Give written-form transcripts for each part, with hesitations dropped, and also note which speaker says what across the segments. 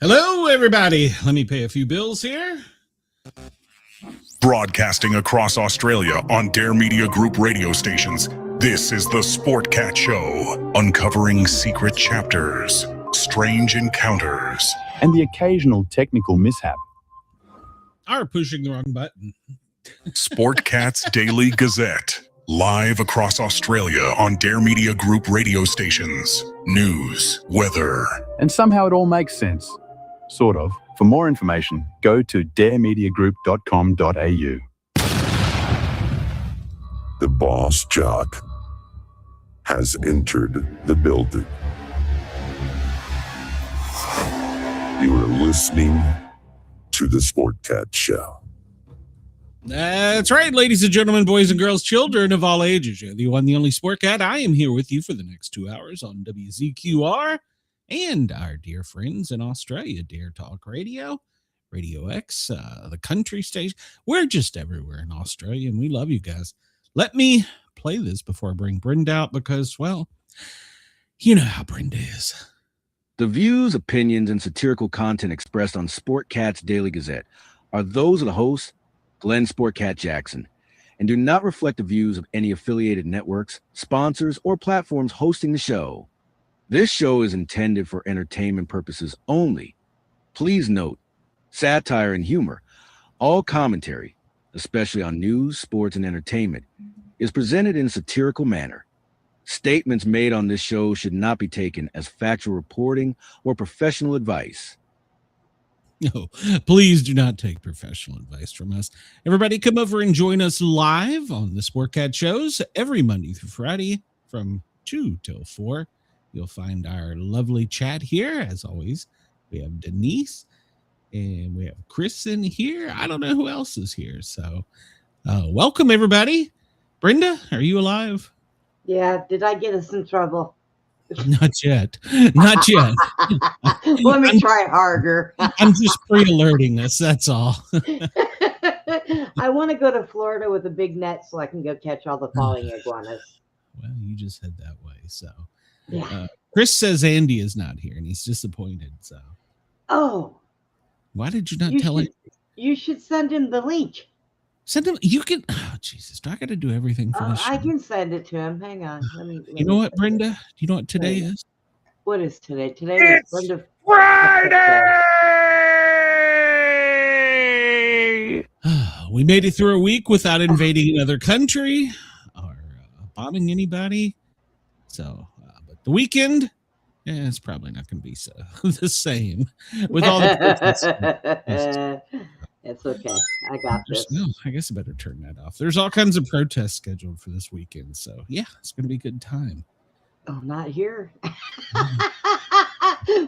Speaker 1: Hello, everybody. Let me pay a few bills here.
Speaker 2: Broadcasting across Australia on Dare Media Group radio stations, this is the Sportcat Show, uncovering secret chapters, strange encounters,
Speaker 3: and the occasional technical mishap.
Speaker 1: Are pushing the wrong button.
Speaker 2: Sportcat's Daily Gazette, live across Australia on Dare Media Group radio stations, news, weather.
Speaker 3: And somehow it all makes sense. Sort of. For more information, go to daremediagroup.com.au.
Speaker 4: The boss jock has entered the building. You are listening to the Sportcat Show.
Speaker 1: That's right, ladies and gentlemen, boys and girls, children of all ages. You're the one, the only Sportcat. I am here with you for the next 2 hours on WZQR and our dear friends in Australia, Dare Talk Radio, Radio X, the country station. We're just everywhere in Australia, and we love you guys. Let me play this before I bring Brenda out because, well, you know how Brenda is.
Speaker 5: The views, opinions, and satirical content expressed on Sportcat's Daily Gazette are those of the host, Glenn Sportcat Jackson, and do not reflect the views of any affiliated networks, sponsors, or platforms hosting the show. This show is intended for entertainment purposes only. Please note, satire and humor, all commentary, especially on news, sports, and entertainment, is presented in a satirical manner. Statements made on this show should not be taken as factual reporting or professional advice.
Speaker 1: No, please do not take professional advice from us. Everybody come over and join us live on the Sportcat shows every Monday through Friday from 2 till 4. You'll find our lovely chat here. As always, we have Denise and we have Chris in here. I don't know who else is here. So welcome, everybody. Brenda, are you alive?
Speaker 6: Yeah. Did I get us in trouble?
Speaker 1: Not yet. Not yet.
Speaker 6: Let me try harder.
Speaker 1: I'm just pre-alerting us. That's all.
Speaker 6: I want to go to Florida with a big net so I can go catch all the falling iguanas.
Speaker 1: Well, you just head that way. So
Speaker 6: Yeah.
Speaker 1: Chris says Andy is not here and he's disappointed. So why did you not tell him?
Speaker 6: You should send him the link.
Speaker 1: Send him. You can. Oh, Jesus. Do I got to do everything for this show?
Speaker 6: I can send it to him. Hang on.
Speaker 1: You know what, Brenda? Do you know what today is?
Speaker 6: What is today? Today is Brenda
Speaker 4: Friday!
Speaker 1: We made it through a week without invading another country or bombing anybody. So, but the weekend, it's probably not going to be the same with all the.
Speaker 6: It's okay. I got this.
Speaker 1: No, I guess I better turn that off. There's all kinds of protests scheduled for this weekend. So, yeah, it's going to be a good time.
Speaker 6: Oh, not here.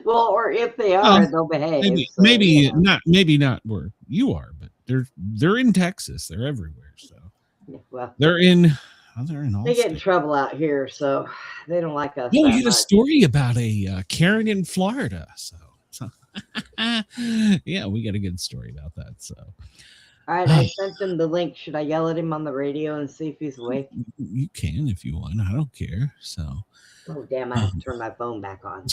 Speaker 6: Well, or if they are, they'll behave.
Speaker 1: Maybe not where you are, but they're in Texas. They're everywhere. So,
Speaker 6: well,
Speaker 1: they're in all.
Speaker 6: They get in trouble out here, so they don't like us.
Speaker 1: Well, we had a story about a Karen in Florida. So. Yeah, we got a good story about that. So,
Speaker 6: all right, I sent him the link. Should I yell at him on the radio and see if he's awake?
Speaker 1: You can if you want. I don't care. So,
Speaker 6: oh damn! I have to turn my phone back on.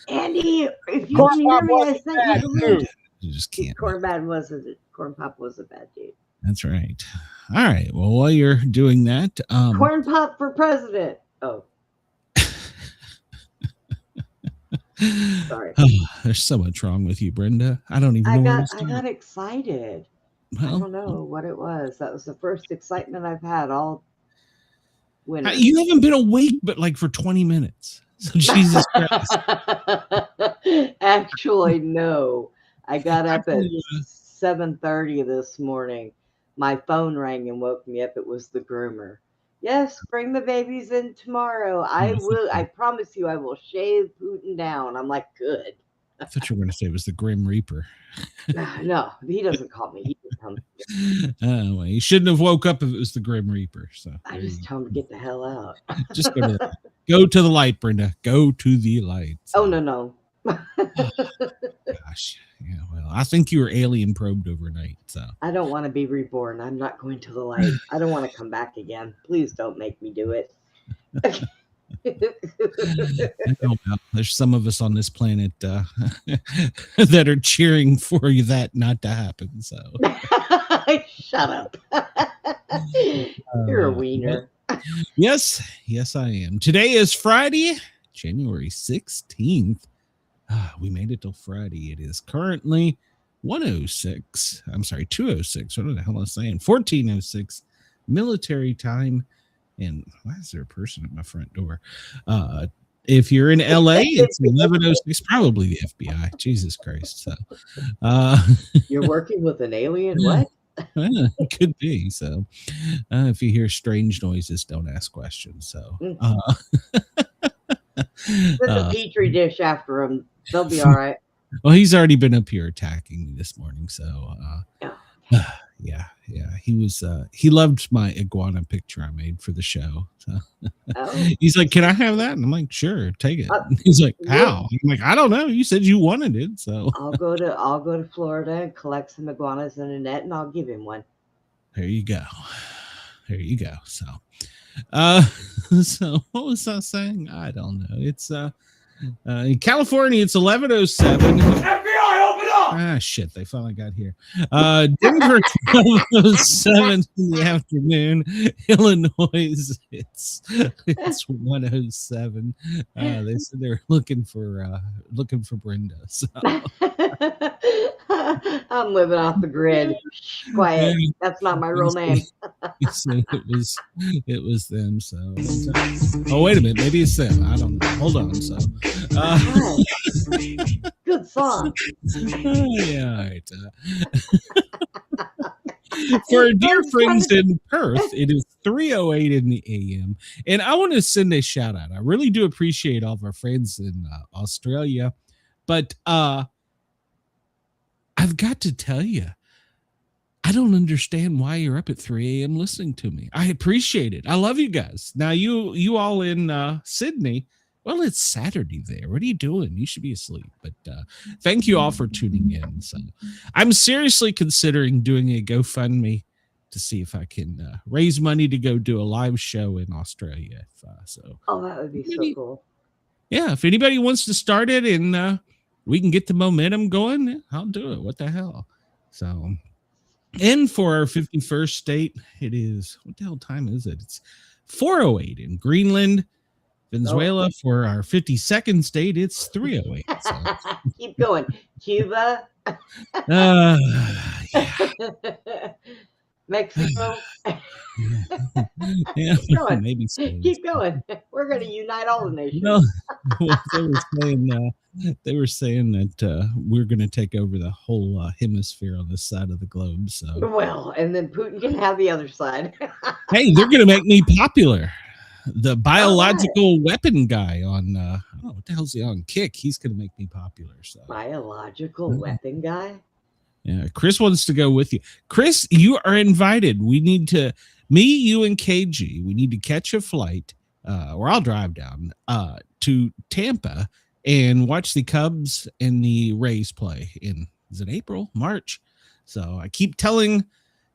Speaker 6: Andy, if you can hear me, I sent you the link.
Speaker 1: You just can't.
Speaker 6: Corn Pop was a bad dude.
Speaker 1: That's right. All right. Well, while you're doing that,
Speaker 6: Corn Pop for president. Oh. Sorry.
Speaker 1: There's so much wrong with you, Brenda. I don't even know.
Speaker 6: I got excited.
Speaker 1: Well,
Speaker 6: I don't know what it was. That was the first excitement I've had all winter.
Speaker 1: You haven't been awake but like for 20 minutes. So Jesus Christ.
Speaker 6: Actually, no. I got up at 7:30 this morning. My phone rang and woke me up. It was the groomer. Yes, bring the babies in tomorrow. I will. I promise you, I will shave Putin down. I'm like, good.
Speaker 1: I thought you were going to say it was the Grim Reaper.
Speaker 6: No, he doesn't call me. He just tells me.
Speaker 1: Well, he shouldn't have woke up if it was the Grim Reaper. So
Speaker 6: I just tell him to get the hell out.
Speaker 1: Just go to the light, Brenda. Go to the light.
Speaker 6: Oh no.
Speaker 1: Gosh. Yeah, well, I think you were alien probed overnight. So
Speaker 6: I don't want to be reborn. I'm not going to the light. I don't want to come back again. Please don't make me do it.
Speaker 1: Oh, well, there's some of us on this planet that are cheering for you that not to happen. So
Speaker 6: Shut up. You're a wiener.
Speaker 1: yes, I am. Today is Friday, January 16th. We made it till Friday. It is currently 2:06. What the hell am I saying? 14:06 military time. And why is there a person at my front door? If you're in LA, it's 11:06, probably the FBI. Jesus Christ. So
Speaker 6: You're working with an alien? What?
Speaker 1: It could be. So if you hear strange noises, don't ask questions. So
Speaker 6: Put the petri dish after him. They'll be all right.
Speaker 1: Well, he's already been up here attacking me this morning. So yeah. He was he loved my iguana picture I made for the show. So he's like, "Can I have that?" And I'm like, "Sure, take it." He's like, "How?" I'm like, "I don't know. You said you wanted it." So
Speaker 6: I'll go to Florida and collect some iguanas in a net, and I'll give him one.
Speaker 1: There you go. So so what was I saying? I don't know. It's in California, it's 11:07. FBI, open up! Ah, shit, they finally got here. Denver, 12:07 in the afternoon. Illinois, it's 1:07. They said they're looking for Brenda. So
Speaker 6: I'm living off the grid. Quiet. That's not my real name.
Speaker 1: So it was them. So oh, wait a minute, maybe it's them. I don't know. Hold on. So
Speaker 6: good song.
Speaker 1: Yeah, all right. For our dear friends in Perth, it is 3:08 in the AM, and I want to send a shout out. I really do appreciate all of our friends in Australia, but I've got to tell you, I don't understand why you're up at 3 a.m. listening to me. I appreciate it. I love you guys. Now, you all in Sydney, well, it's Saturday there. What are you doing? You should be asleep. But thank you all for tuning in. So I'm seriously considering doing a GoFundMe to see if I can raise money to go do a live show in Australia.
Speaker 6: Oh, that would be so cool.
Speaker 1: Yeah, if anybody wants to start it and we can get the momentum going, I'll do it. What the hell? So, and for our 51st state, it is, what the hell time is it? It's 4:08 in Greenland, Venezuela. For our 52nd state, it's 3:08. So.
Speaker 6: Keep going. Cuba.
Speaker 1: Yeah.
Speaker 6: Mexico.
Speaker 1: Yeah,
Speaker 6: Keep going.
Speaker 1: maybe so.
Speaker 6: Keep going. We're going to unite all the nations.
Speaker 1: Well, they were saying that we're going to take over the whole hemisphere on this side of the globe. So
Speaker 6: well, and then Putin can have the other side.
Speaker 1: Hey, they're going to make me popular. The biological weapon guy on I don't know what the hell's he on Kick. He's going to make me popular. So
Speaker 6: biological weapon guy.
Speaker 1: Yeah, Chris wants to go with you. Chris, you are invited. We need to, me, you, and KG, we need to catch a flight, or I'll drive down to Tampa and watch the Cubs and the Rays play in, is it April, March? So I keep telling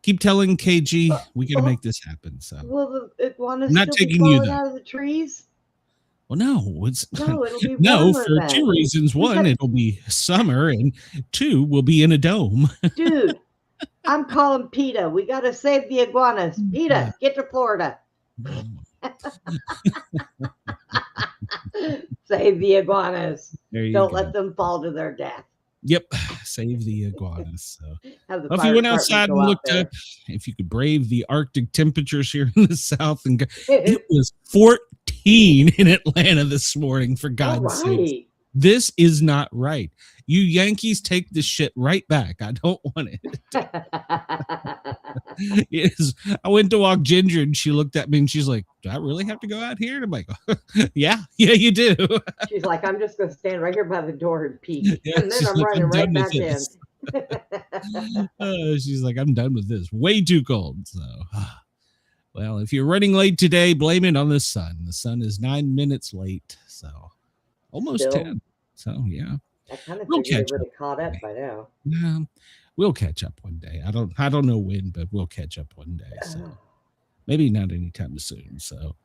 Speaker 1: KG we got to make this happen. So
Speaker 6: will the iguanas
Speaker 1: not
Speaker 6: still
Speaker 1: taking
Speaker 6: be
Speaker 1: you
Speaker 6: falling out of the trees?
Speaker 1: Well, no,
Speaker 6: it'll be
Speaker 1: no,
Speaker 6: warmer
Speaker 1: for
Speaker 6: then.
Speaker 1: 2 reasons. One, it'll be summer, and 2, we'll be in a dome.
Speaker 6: Dude, I'm calling PETA. We got to save the iguanas. PETA, get to Florida. Save the iguanas. Don't let them fall to their death.
Speaker 1: Yep, save the iguanas. So,
Speaker 6: if
Speaker 1: you went outside and looked up, if you could brave the Arctic temperatures here in the South, and it was 14 in Atlanta this morning. For God's sake, this is not right. You Yankees take this shit right back. I don't want it. I went to walk Ginger, and she looked at me, and she's like, "Do I really have to go out here?" And I'm like, "Yeah, you do."
Speaker 6: She's like, "I'm just going to stand right here by the door and peek,
Speaker 1: yeah,
Speaker 6: and then I'm running right back in."
Speaker 1: She's like, "I'm done with this. Way too cold." So, well, if you're running late today, blame it on the sun. The sun is 9 minutes late, so almost 10. So yeah.
Speaker 6: I kind of figured they would have caught up by now.
Speaker 1: Yeah, we'll catch up one day. I don't know when, but we'll catch up one day. So maybe not anytime soon. So,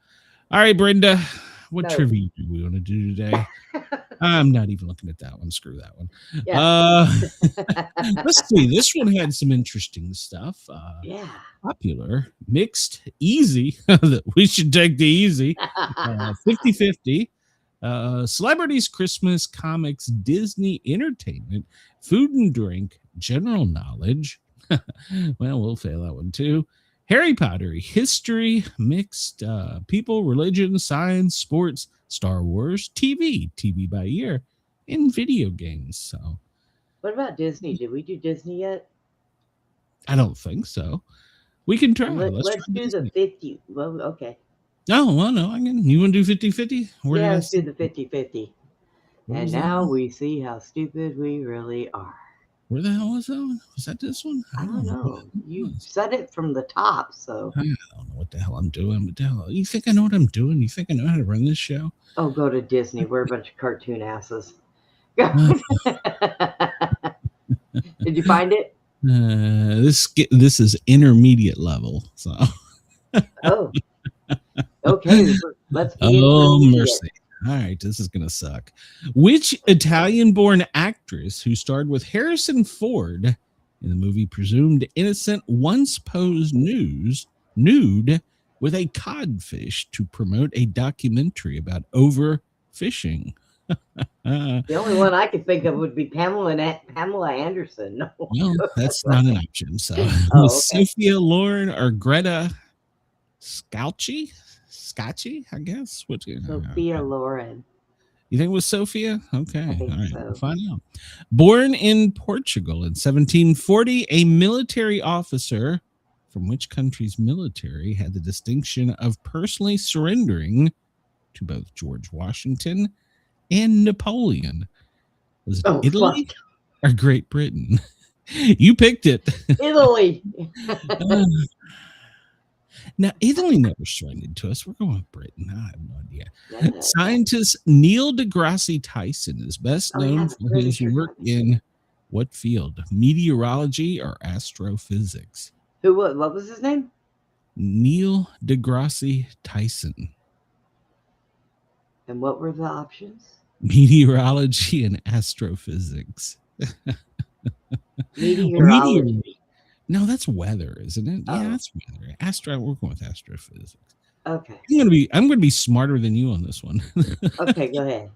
Speaker 1: all right, Brenda, What
Speaker 6: No.
Speaker 1: trivia do we want to do today? I'm not even looking at that one. Screw that one.
Speaker 6: Yeah.
Speaker 1: Let's see. This one had some interesting stuff.
Speaker 6: Yeah.
Speaker 1: Popular, mixed, easy. We should take the easy. 50-50. Celebrities, Christmas, comics, Disney, entertainment, food and drink, general knowledge. Well, we'll fail that one too. Harry Potter, history, mixed, people, religion, science, sports, Star Wars, TV by year, and video games. So,
Speaker 6: What about Disney? Did we do Disney yet?
Speaker 1: I don't think so. We can try.
Speaker 6: Let's
Speaker 1: try
Speaker 6: do
Speaker 1: Disney.
Speaker 6: the 50. Well, okay.
Speaker 1: No, well, no. You want to do 50-50?
Speaker 6: Yeah, let's do the 50-50.
Speaker 1: Where
Speaker 6: And
Speaker 1: was that
Speaker 6: now
Speaker 1: one?
Speaker 6: we see how stupid we really are.
Speaker 1: Where the hell was that one? Was that this one?
Speaker 6: I don't know.
Speaker 1: what it
Speaker 6: You
Speaker 1: was.
Speaker 6: said it from the top, so.
Speaker 1: I don't know what the hell I'm doing. What the hell? You think I know what I'm doing? You think I know how to run this show?
Speaker 6: Oh, go to Disney. We're a bunch of cartoon asses. Did you find it?
Speaker 1: This is intermediate level. So.
Speaker 6: Oh. Okay. Let's be
Speaker 1: Oh,
Speaker 6: intermediate.
Speaker 1: mercy. All right, this is going to suck. Which Italian-born actress who starred with Harrison Ford in the movie Presumed Innocent once posed nude with a codfish to promote a documentary about overfishing?
Speaker 6: The only one I could think of would be Pamela Anderson. No.
Speaker 1: Well, that's not an option. So,
Speaker 6: Oh, okay.
Speaker 1: Sophia Loren or Greta Scalchi, I guess.
Speaker 6: Sophia Loren.
Speaker 1: You think it was Sophia? Okay.
Speaker 6: I think
Speaker 1: All right.
Speaker 6: so.
Speaker 1: We'll find out. Born in Portugal in 1740, a military officer from which country's military had the distinction of personally surrendering to both George Washington and Napoleon? Was it Italy or Great Britain? You picked it.
Speaker 6: Italy.
Speaker 1: Now, Italy never surrendered to us. We're going with Britain. I have no idea.
Speaker 6: Yeah.
Speaker 1: Scientist Neil deGrasse Tyson is best known for his work in what field? Meteorology or astrophysics?
Speaker 6: What was his name?
Speaker 1: Neil deGrasse Tyson.
Speaker 6: And what were the options?
Speaker 1: Meteorology and astrophysics.
Speaker 6: Meteorology.
Speaker 1: No, that's weather, isn't it?
Speaker 6: Oh.
Speaker 1: Yeah, that's weather. We're going with astrophysics.
Speaker 6: Okay.
Speaker 1: I'm gonna be smarter than you on this one.
Speaker 6: Okay, go ahead.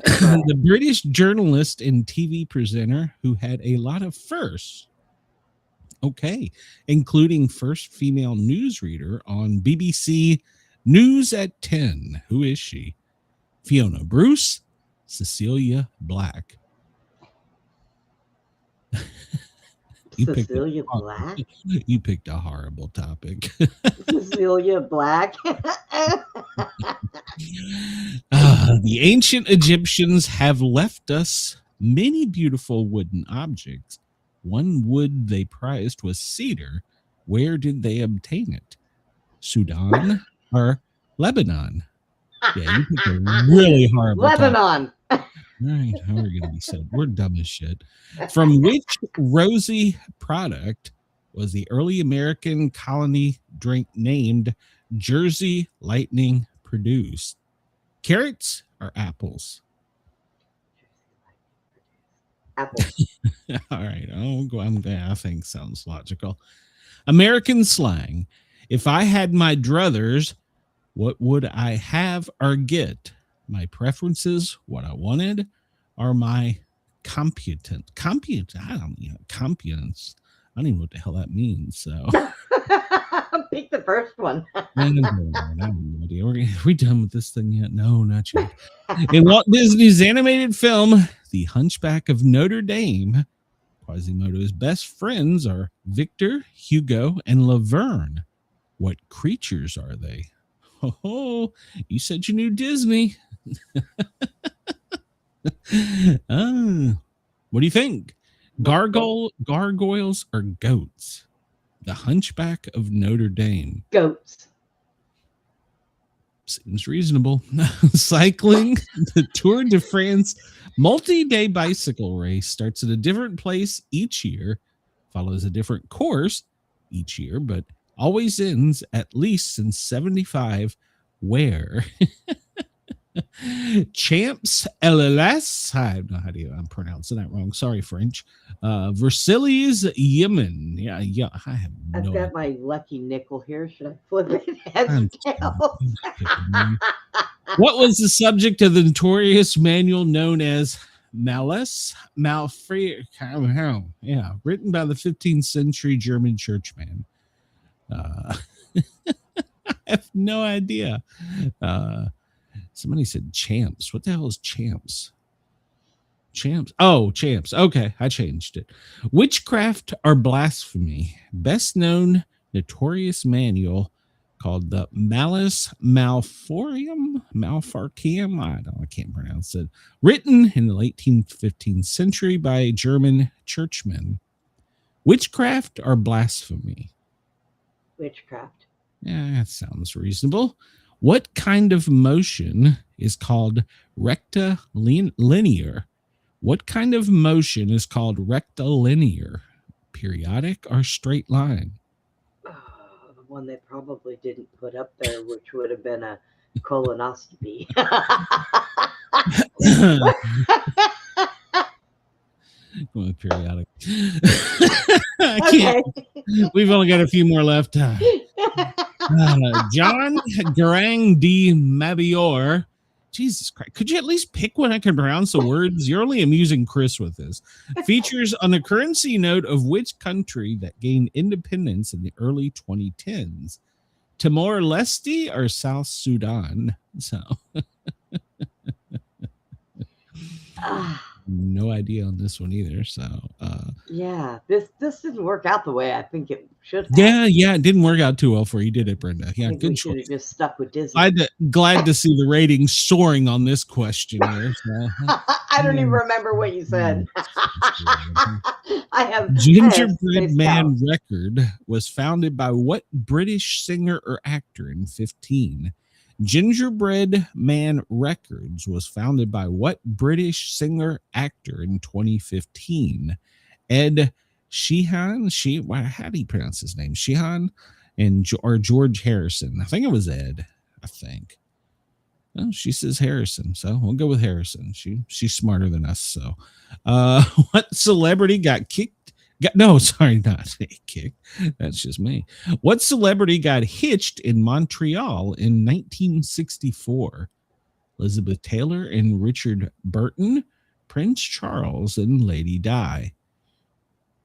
Speaker 1: The British journalist and TV presenter who had a lot of firsts. Okay, including first female newsreader on BBC News at 10. Who is she? Fiona Bruce, Cecilia Black.
Speaker 6: Cecilia Black?
Speaker 1: You picked a horrible topic.
Speaker 6: Cecilia Black?
Speaker 1: The ancient Egyptians have left us many beautiful wooden objects. One wood they prized was cedar. Where did they obtain it? Sudan or Lebanon? Yeah, you picked a really horrible topic.
Speaker 6: Lebanon.
Speaker 1: All right, how are we going to be said? We're dumb as shit. From which rosy product was the early American colony drink named Jersey Lightning produced? Carrots or apples?
Speaker 6: Apple.
Speaker 1: All right, I think sounds logical. American slang. If I had my druthers, what would I have or get? My preferences, what I wanted, or my competence. I don't competence. I don't even know what the hell that means. So
Speaker 6: Pick the first one.
Speaker 1: I have no idea. Are we done with this thing yet? No, not yet. In Walt Disney's animated film, The Hunchback of Notre Dame, Quasimodo's best friends are Victor, Hugo, and Laverne. What creatures are they? Oh, you said you knew Disney. What do you think? Gargoyles or goats? The Hunchback of Notre Dame.
Speaker 6: Goats.
Speaker 1: Seems reasonable. Cycling, the Tour de France multi-day bicycle race starts at a different place each year, follows a different course each year, but always ends at least in 75 where Champs LLS. I have no idea. I'm pronouncing that wrong. Sorry, French. Versilis Yemen. Yeah. I have no
Speaker 6: I've
Speaker 1: idea.
Speaker 6: got my lucky nickel here. Should I flip it heads tails?
Speaker 1: What was the subject of the notorious manual known as Malus Malfrey? Yeah, written by the 15th century German churchman. I have no idea. Somebody said champs. What the hell is champs? Champs. Oh, champs. Okay, I changed it. Witchcraft or blasphemy. Best known notorious manual called the Malus Malfarcium. I can't pronounce it. Written in the late 15th century by German churchmen. Witchcraft or blasphemy?
Speaker 6: Witchcraft.
Speaker 1: Yeah, that sounds reasonable. What kind of motion is called rectilinear? What kind of motion is called rectilinear? Periodic or straight line?
Speaker 6: The one they probably didn't put up there, which would have been a colonoscopy.
Speaker 1: Well, periodic. I can't. We've only got a few more left. John Garang de Mabior. Jesus Christ. Could you at least pick when I can pronounce the words? You're only amusing Chris with this. Features on the currency note of which country that gained independence in the early 2010s? Timor-Leste or South Sudan? So no idea on this one either. So
Speaker 6: yeah, this didn't work out the way I think it should have.
Speaker 1: Yeah, it didn't work out too well for you, did it, Brenda? Yeah, good
Speaker 6: choice. We just stuck with Disney.
Speaker 1: Glad to see the ratings soaring on this question here. So.
Speaker 6: I don't even remember what you said.
Speaker 1: Gingerbread Man Record was founded by what British singer or actor in 15? Gingerbread Man Records was founded by what British singer actor in 2015? Ed Sheehan? How do you pronounce his name? Sheehan or George Harrison? I think it was Ed. I think. Well, she says Harrison, so we'll go with Harrison. She's smarter than us. So, what celebrity got kicked? Not kicked. That's just me. What celebrity got hitched in Montreal in 1964? Elizabeth Taylor and Richard Burton, Prince Charles and Lady Di.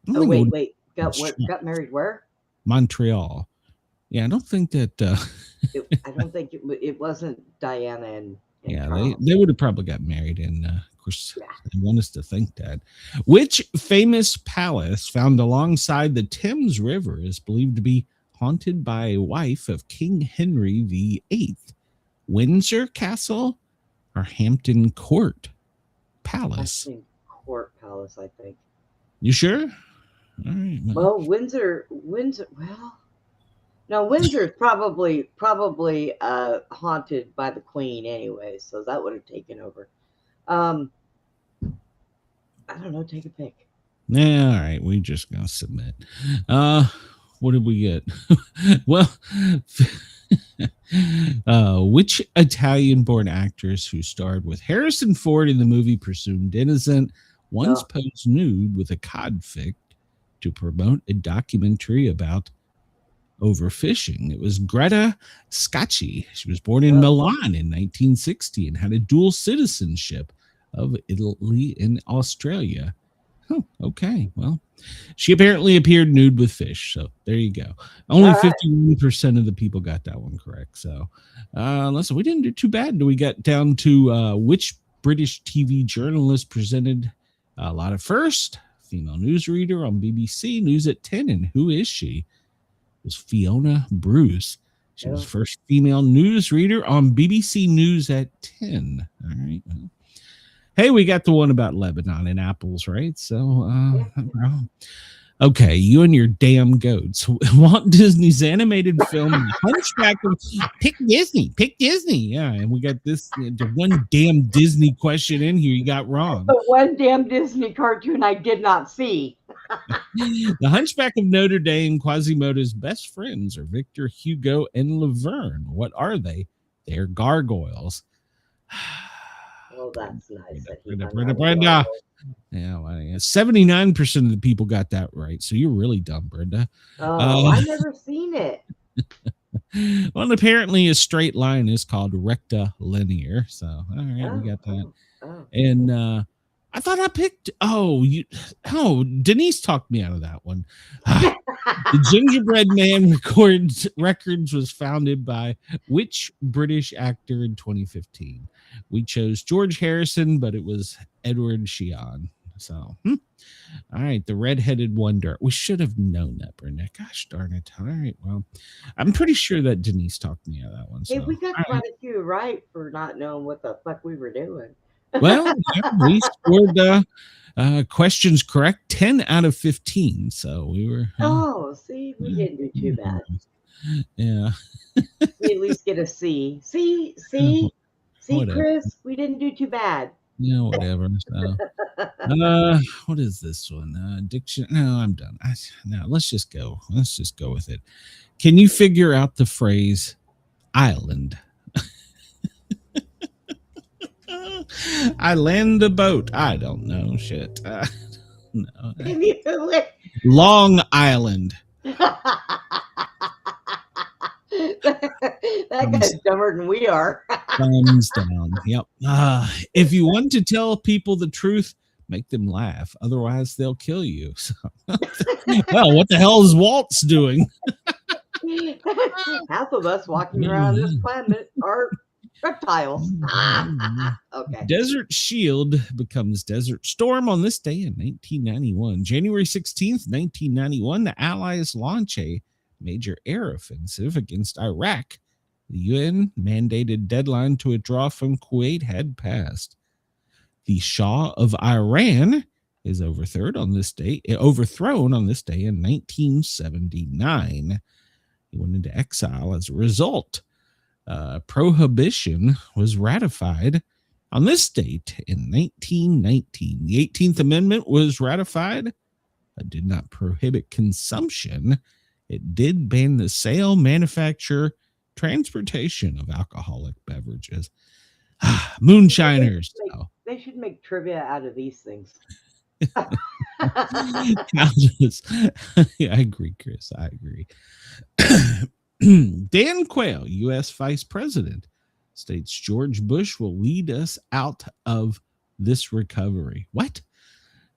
Speaker 6: Oh, wait. Got married where?
Speaker 1: Montreal. Yeah, I don't think that.
Speaker 6: I don't think it wasn't Diana and
Speaker 1: yeah,
Speaker 6: Charles.
Speaker 1: they would have probably got married, and of course, they want us to think that. Which famous palace found alongside the Thames River is believed to be haunted by a wife of King Henry VIII? Windsor Castle or Hampton Court Palace?
Speaker 6: Court Palace, I think.
Speaker 1: You sure? All right.
Speaker 6: Well, Windsor. Well, no, Windsor is probably haunted by the Queen anyway, so that would have taken over. I don't know. Take a pick.
Speaker 1: Yeah, all right. We're just gonna submit. What did we get? Well, which Italian-born actors who starred with Harrison Ford in the movie Presumed Innocent once posed nude with a codfish to promote a documentary about overfishing? It was Greta Scacchi. She was born in Milan in 1960 and had a dual citizenship of Italy and Australia. Oh, okay. Well, she apparently appeared nude with fish. So there you go. Only 51% of the people got that one correct. So listen, we didn't do too bad. We got down to which British TV journalist presented a lot of first female newsreader on BBC News at 10, and who is she? It was Fiona Bruce. She was first female newsreader on BBC News at 10. All right. Well, hey, we got the one about Lebanon and apples, right? So, okay, you and your damn goats. Walt Disney's animated film Hunchback of Pick Disney. Yeah, and we got this the one damn Disney question in here you got wrong.
Speaker 6: The one damn Disney cartoon I did not see.
Speaker 1: The Hunchback of Notre Dame, Quasimodo's best friends are Victor, Hugo, and Laverne. What are they? They're gargoyles.
Speaker 6: Well, that's nice that he
Speaker 1: Brenda. Yeah, well, 79% of the people got that right. So you're really dumb, Brenda.
Speaker 6: Oh, I never seen it.
Speaker 1: Well, apparently a straight line is called rectilinear. So, all right, we got that.
Speaker 6: Oh.
Speaker 1: And I thought I picked. Denise talked me out of that one. The Gingerbread Man Records was founded by which British actor in 2015? We chose George Harrison, but it was Edward Sheehan. So, all right, the redheaded wonder. We should have known that, Brenda. Gosh darn it. All right, well, I'm pretty sure that Denise talked me out of that one.
Speaker 6: Hey,
Speaker 1: So.
Speaker 6: we got quite a few right for not knowing what the fuck we were doing.
Speaker 1: Well, yeah, we scored questions correct, 10 out of 15. So we were.
Speaker 6: See, we didn't do too bad.
Speaker 1: Yeah.
Speaker 6: We at least get a C. See,
Speaker 1: Whatever.
Speaker 6: Chris, we didn't do too bad.
Speaker 1: Yeah, whatever. So, what is this one? Diction. No, I'm done. No, let's just go. Let's just go with it. Can you figure out the phrase island? I land a boat. I don't know. Shit. No. Long Island.
Speaker 6: That guy's dumber than we are.
Speaker 1: Thumbs down. Yep. If you want to tell people the truth, make them laugh. Otherwise, they'll kill you. So, well, what the hell is Walz doing?
Speaker 6: Half of us walking around this planet are reptiles. Okay.
Speaker 1: Desert Shield becomes Desert Storm on this day in 1991. January 16th, 1991, the Allies launch a major air offensive against Iraq. The UN mandated deadline to withdraw from Kuwait had passed. The Shah of Iran is overthrown on this day in 1979. He went into exile as a result. Prohibition was ratified on this date in 1919. The 18th Amendment was ratified, but did not prohibit consumption. It did ban the sale, manufacture, transportation of alcoholic beverages. Moonshiners.
Speaker 6: They should make trivia out of these things.
Speaker 1: Yeah, I agree, Chris. I agree. Dan Quayle, U.S. Vice President, states George Bush will lead us out of this recovery. What?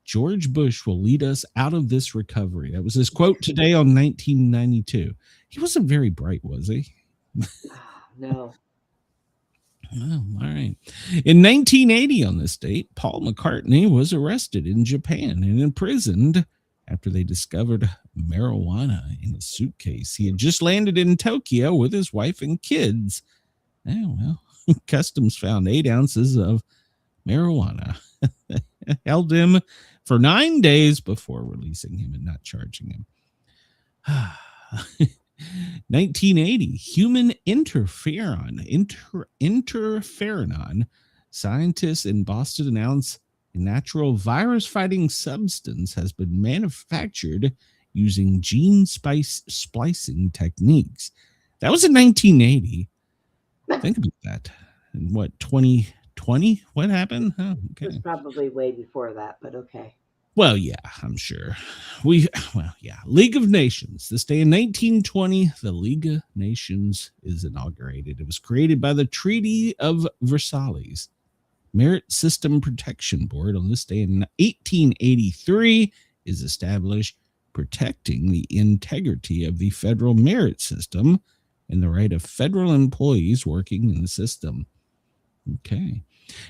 Speaker 1: George Bush will lead us out of this recovery. That was his quote today on 1992. He wasn't very bright, was he?
Speaker 6: No.
Speaker 1: Oh, all right. In 1980, on this date, Paul McCartney was arrested in Japan and imprisoned after they discovered marijuana in his suitcase. He had just landed in Tokyo with his wife and kids. Oh, well, customs found 8 ounces of marijuana. Held him for 9 days before releasing him and not charging him. 1980, human interferon. Scientists in Boston announced a natural virus-fighting substance has been manufactured using gene splicing techniques. That was in 1980. Think about that. In what, 2020? What happened? Oh, okay.
Speaker 6: It was probably way before that, but okay.
Speaker 1: Well, yeah, I'm sure. League of Nations. This day in 1920, the League of Nations is inaugurated. It was created by the Treaty of Versailles. Merit System Protection Board on this day in 1883 is established, protecting the integrity of the federal merit system and the right of federal employees working in the system. Okay.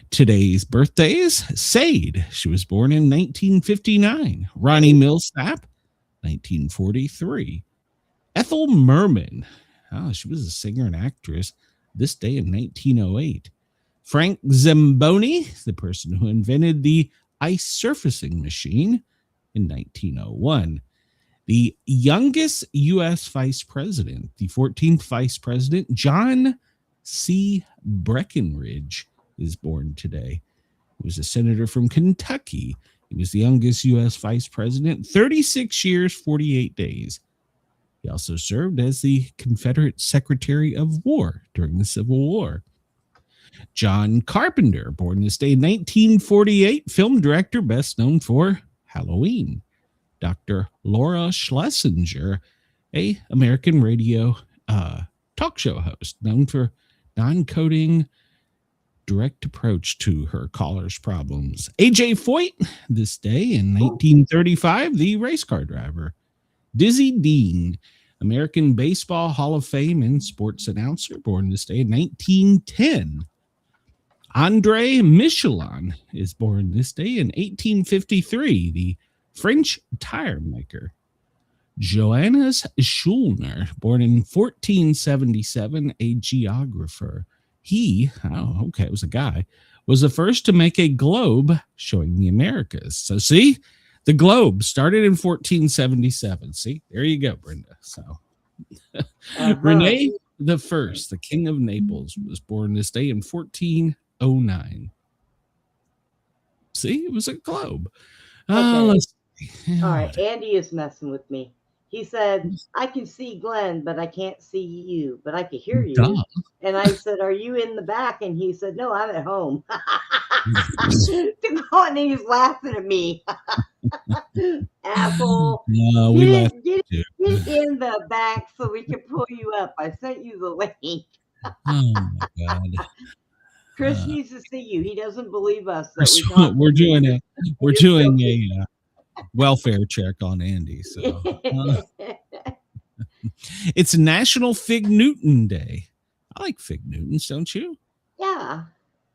Speaker 1: Today's birthdays: Sade, she was born in 1959. Ronnie Millsap, 1943. Ethel Merman, she was a singer and actress, this day in 1908. Frank Zamboni, the person who invented the ice surfacing machine, in 1901. The youngest U.S. vice president, the 14th vice president, John C. Breckinridge, is born today. He was a senator from Kentucky. He was the youngest U.S. vice president, 36 years, 48 days. He also served as the Confederate Secretary of War during the Civil War. John Carpenter, born this day in 1948, film director, best known for Halloween. Dr. Laura Schlesinger, a American radio talk show host, known for non-coding direct approach to her callers' problems. A.J. Foyt, this day in 1935, the race car driver. Dizzy Dean, American Baseball Hall of Fame and sports announcer, born this day in 1910. Andre Michelin is born this day in 1853, the French tire maker. Johannes Schulner, born in 1477, a geographer. He, it was a guy, was the first to make a globe showing the Americas. So see, the globe started in 1477. See, there you go, Brenda. So Rene the First, the King of Naples, was born this day in 1409. See, it was a globe. Let's see.
Speaker 6: All right, Andy is messing with me. He said, I can see Glenn, but I can't see you, but I can hear you.
Speaker 1: Duh.
Speaker 6: And I said, are you in the back? And he said, no, I'm at home. And he's laughing at me. Asshole.
Speaker 1: No,
Speaker 6: Get in the back so we can pull you up. I sent you the link.
Speaker 1: Oh, my God.
Speaker 6: Chris needs to see you. He doesn't believe us.
Speaker 1: We're doing a welfare check on Andy. So it's National Fig Newton Day. I like Fig Newtons, don't you?
Speaker 6: Yeah.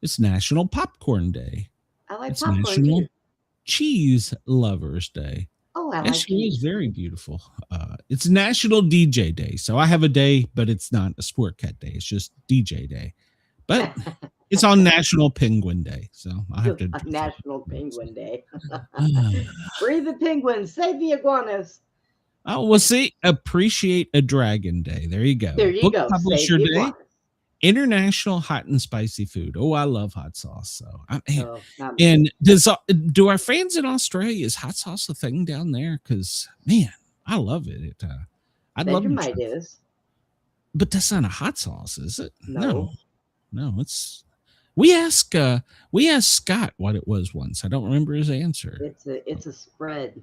Speaker 1: It's National Popcorn Day.
Speaker 6: I like
Speaker 1: it's
Speaker 6: popcorn
Speaker 1: National
Speaker 6: too.
Speaker 1: Cheese Lovers Day.
Speaker 6: Oh, I like
Speaker 1: Actually,
Speaker 6: cheese.
Speaker 1: it's very beautiful. It's National DJ Day. So I have a day, but it's not a Sportcat Day. It's just DJ Day. But it's on National Penguin Day. So I have to
Speaker 6: National Penguin Day. Free the penguins, save the iguanas.
Speaker 1: Oh, well, see, Appreciate a Dragon Day. There you go.
Speaker 6: There you
Speaker 1: Book
Speaker 6: go.
Speaker 1: Publisher
Speaker 6: Save the
Speaker 1: Day.
Speaker 6: iguanas.
Speaker 1: International Hot and Spicy Food. Oh, I love hot sauce. So,
Speaker 6: Not me.
Speaker 1: and do our fans in Australia, is hot sauce a thing down there? Because man, I love it. I'd love to try.
Speaker 6: Vegemite is.
Speaker 1: But that's not a hot sauce, is it?
Speaker 6: No.
Speaker 1: It's. We asked Scott what it was once. I don't remember his answer.
Speaker 6: It's a spread.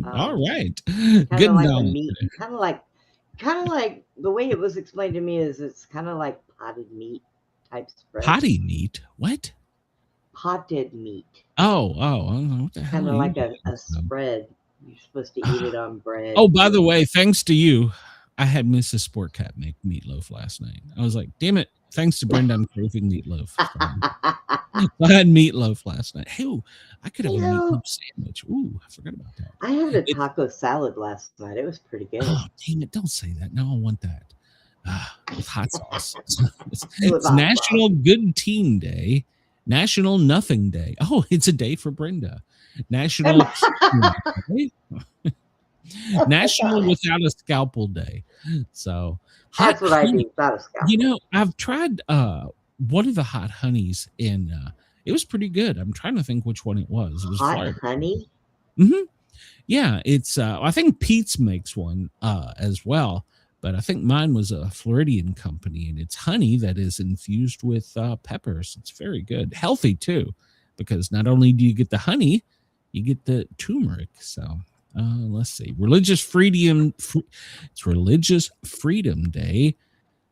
Speaker 1: All right.
Speaker 6: Good knowledge. Kind of like the way it was explained to me is it's kind of like potted meat type spread.
Speaker 1: Potty meat? What?
Speaker 6: Potted meat.
Speaker 1: Oh, what the hell?
Speaker 6: Kind of like a spread. You're supposed to eat it on bread.
Speaker 1: Oh, by the way, thanks to you, I had Mrs. Sportcat make meatloaf last night. I was like, damn it. Thanks to Brenda, I'm craving meatloaf. I had meatloaf last night. Hey, I could have a meatloaf sandwich. Ooh, I forgot about that.
Speaker 6: I had a taco salad last night. It was pretty good.
Speaker 1: Oh, damn it. Don't say that. No, I want that. With hot sauce. It's National Good Teen Day. National Nothing Day. Oh, it's a day for Brenda. National National Without a Scalpel Day. So
Speaker 6: that's what I do without a scalpel.
Speaker 1: You know, I've tried one of the hot honeys and it was pretty good. I'm trying to think which one it was. It was
Speaker 6: hot
Speaker 1: Florida.
Speaker 6: Honey?
Speaker 1: Mm-hmm. Yeah, it's I think Pete's makes one as well, but I think mine was a Floridian company, and it's honey that is infused with peppers. It's very good. Healthy too, because not only do you get the honey, you get the turmeric. So let's see. Religious Freedom Day,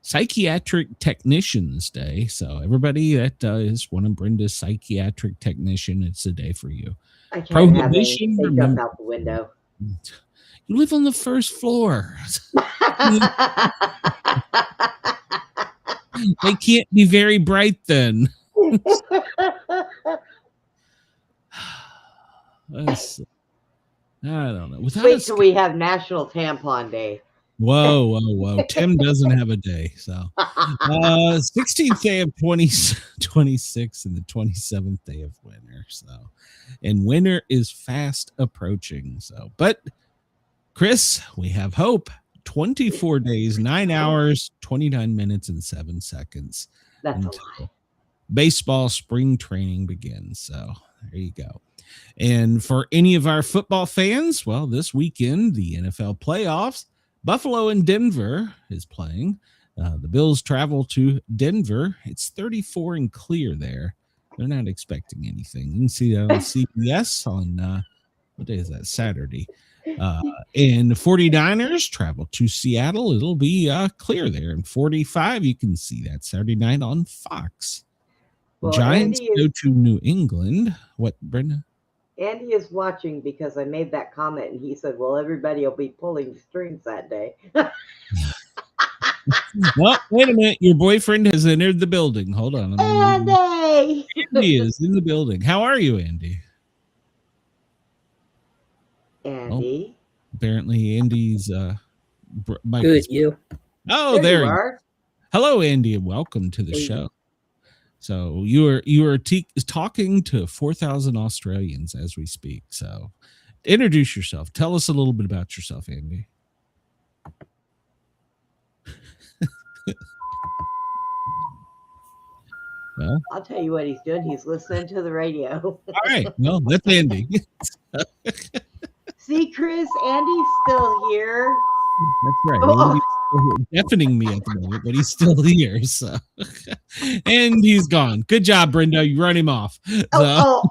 Speaker 1: Psychiatric Technicians Day. So everybody that is one of Brenda's psychiatric technician, it's a day for you.
Speaker 6: I can't
Speaker 1: Prohibition.
Speaker 6: have jump out the window.
Speaker 1: You live on the first floor. They can't be very bright then. I don't know.
Speaker 6: Wait till we have National Tampon Day.
Speaker 1: Whoa. Tim doesn't have a day. So 16th day of 2026 and the 27th day of winter. So, and winter is fast approaching. So, but Chris, we have hope. 24 days, 9 hours, 29 minutes, and 7 seconds.
Speaker 6: That's a lot.
Speaker 1: Baseball spring training begins. So there you go. And for any of our football fans, well, this weekend, the NFL playoffs, Buffalo and Denver is playing. The Bills travel to Denver. It's 34 and clear there. They're not expecting anything. You can see that on CBS on what day is that? Saturday. And the 49ers travel to Seattle. It'll be clear there. And 45, you can see that Saturday night on Fox.
Speaker 6: Well,
Speaker 1: Giants go to New England. What, Brenda?
Speaker 6: Andy is watching because I made that comment, and he said, well, everybody will be pulling strings that day.
Speaker 1: Well, wait a minute. Your boyfriend has entered the building. Hold on.
Speaker 6: Andy!
Speaker 1: Andy is in the building. How are you, Andy?
Speaker 6: Andy?
Speaker 1: Oh, apparently, Andy's mic
Speaker 7: Good,
Speaker 1: is...
Speaker 7: you.
Speaker 1: Oh, there
Speaker 6: you
Speaker 1: you
Speaker 6: are.
Speaker 1: Hello, Andy, and welcome to the show. So you are talking to 4,000 Australians as we speak. So introduce yourself. Tell us a little bit about yourself, Andy. Well,
Speaker 6: I'll tell you what he's doing. He's listening to the radio.
Speaker 1: All right. Well, that's Andy.
Speaker 6: See, Chris, Andy's still here.
Speaker 1: That's right. Oh. He's deafening me at the moment, but he's still here. So, and he's gone. Good job, Brenda. You run him off. So,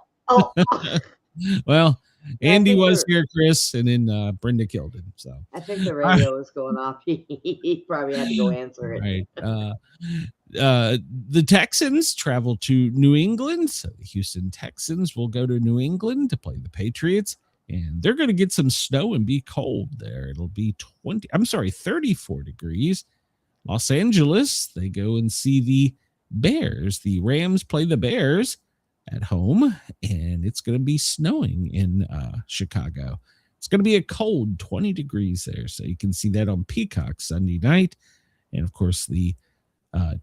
Speaker 1: well, Andy was here, Chris, and then Brenda killed him. So
Speaker 6: I think the radio was going off. He probably had to go answer it.
Speaker 1: Right. The Texans travel to New England. So the Houston Texans will go to New England to play the Patriots. And they're going to get some snow and be cold there. It'll be 34 degrees. Los Angeles, they go and see the Bears. The Rams play the Bears at home, and it's going to be snowing in Chicago. It's going to be a cold 20 degrees there. So you can see that on Peacock Sunday night. And, of course, the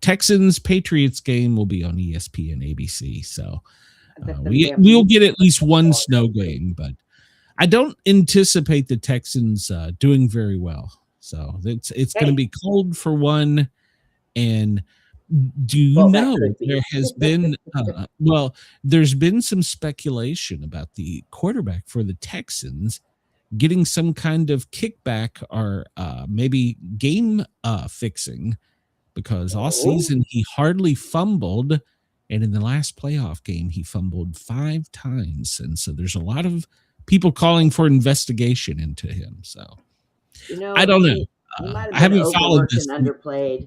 Speaker 1: Texans-Patriots game will be on ESPN ABC. So we'll get at least one snow game, but I don't anticipate the Texans doing very well. So it's going to be cold for one. And do you know there has been, there's been some speculation about the quarterback for the Texans getting some kind of kickback or maybe game fixing, because all season he hardly fumbled. And in the last playoff game, he fumbled 5 times. And so there's a lot of people calling for investigation into him. So I don't know. I haven't followed this.
Speaker 6: Underplayed.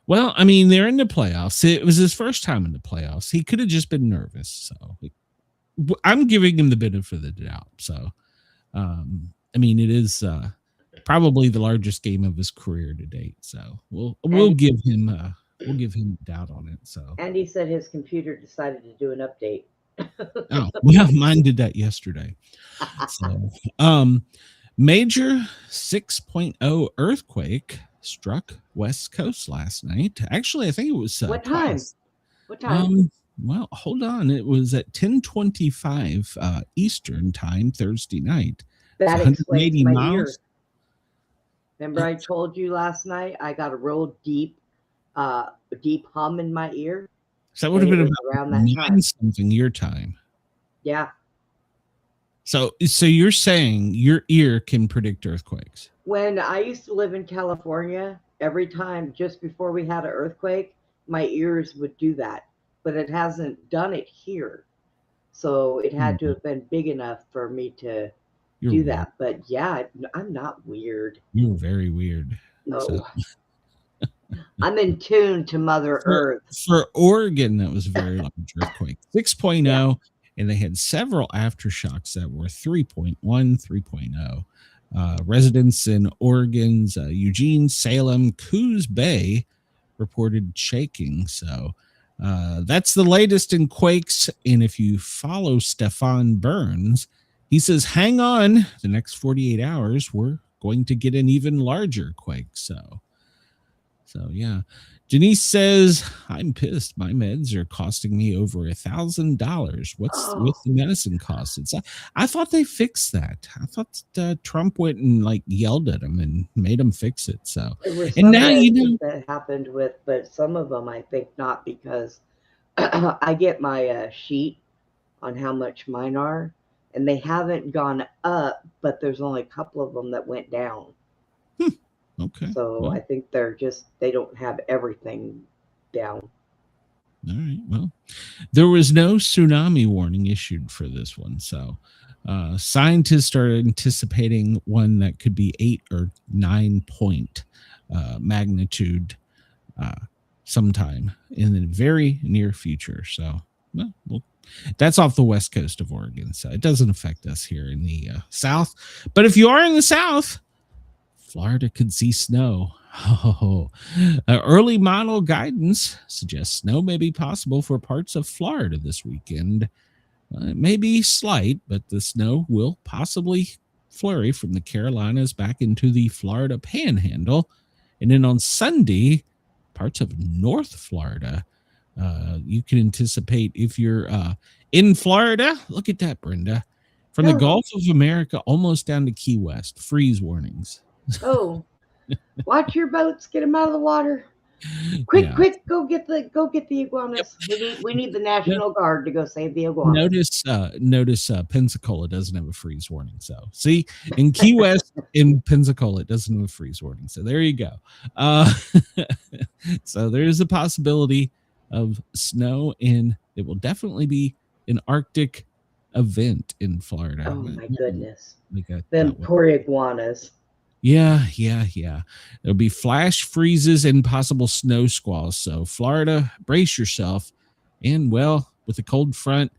Speaker 1: Well, I mean, they're in the playoffs. It was his first time in the playoffs. He could have just been nervous. So I'm giving him the benefit of the doubt. So, I mean, it is probably the largest game of his career to date. So we'll give him doubt on it. So
Speaker 6: Andy said his computer decided to do an update.
Speaker 1: Oh, well, mine did that yesterday. So, major 6.0 earthquake struck West Coast last night. Actually, I think it was
Speaker 6: what time?
Speaker 1: Twice.
Speaker 6: What time?
Speaker 1: Well, hold on. It was at 10:25 Eastern time Thursday night.
Speaker 6: That explains my ear. Remember, I told you last night I got a real deep hum in my ear.
Speaker 1: So that would have been around that time. Something your time.
Speaker 6: Yeah.
Speaker 1: So you're saying your ear can predict earthquakes?
Speaker 6: When I used to live in California, every time just before we had an earthquake, my ears would do that, but it hasn't done it here. So it had to have been big enough for me to do that. But yeah, I'm not weird.
Speaker 1: You're very weird.
Speaker 6: No. So. I'm in tune to Mother Earth.
Speaker 1: For Oregon, that was a very large earthquake, 6.0, and they had several aftershocks that were 3.1, 3.0. Residents in Oregon's Eugene, Salem, Coos Bay reported shaking. So that's the latest in quakes. And if you follow Stefan Burns, he says, hang on, the next 48 hours, we're going to get an even larger quake. So yeah, Janice says, I'm pissed. My meds are costing me over $1,000. What's the medicine cost? I thought they fixed that. I thought Trump went and yelled at him and made him fix it. So,
Speaker 6: and now that happened with, but some of them I think not, because I get my sheet on how much mine are, and they haven't gone up, but there's only a couple of them that went down.
Speaker 1: Okay.
Speaker 6: So
Speaker 1: Well,
Speaker 6: I think they don't have everything down.
Speaker 1: all right. Well, there was no tsunami warning issued for this one. So scientists are anticipating one that could be 8 or 9 point magnitude sometime in the very near future. So, well, that's off the west coast of Oregon. So it doesn't affect us here in the South. But if you are in the South, Florida could see snow. Early model guidance suggests snow may be possible for parts of Florida this weekend. It may be slight, but the snow will possibly flurry from the Carolinas back into the Florida Panhandle. And then on Sunday, parts of North Florida, you can anticipate if you're in Florida. Look at that, Brenda. From the Gulf of America almost down to Key West, freeze warnings.
Speaker 6: Oh, watch your boats, get them out of the water. Quick, go get the iguanas. Yep. We need the National Guard to go save the iguanas.
Speaker 1: Notice Pensacola doesn't have a freeze warning. So see, in Key West, in Pensacola, it doesn't have a freeze warning. So there you go. So there is a possibility of snow, and it will definitely be an Arctic event in Florida.
Speaker 6: Oh my goodness. Them poor iguanas.
Speaker 1: Yeah. There'll be flash freezes and possible snow squalls. So Florida, brace yourself. And well, with the cold front,